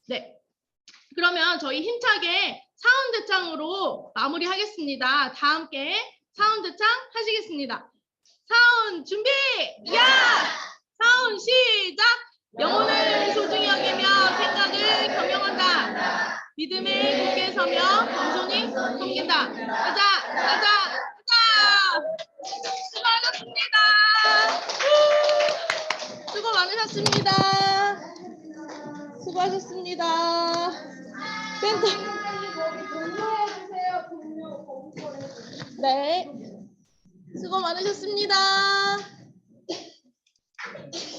네. 그러면 저희 힘차게 사운 대창으로 마무리하겠습니다. 다 함께 사운 대창 하시겠습니다. 사운 준비! 야! 사운 시작! 영혼을 소중히 여기며 생각을 경영한다. 믿음에 굳게 서며 겸손히 섬긴다. 가자, 가자, 가자. 수고하셨습니다. 수고 많으셨습니다. 수고하셨습니다. 센터. 네. 수고 많으셨습니다.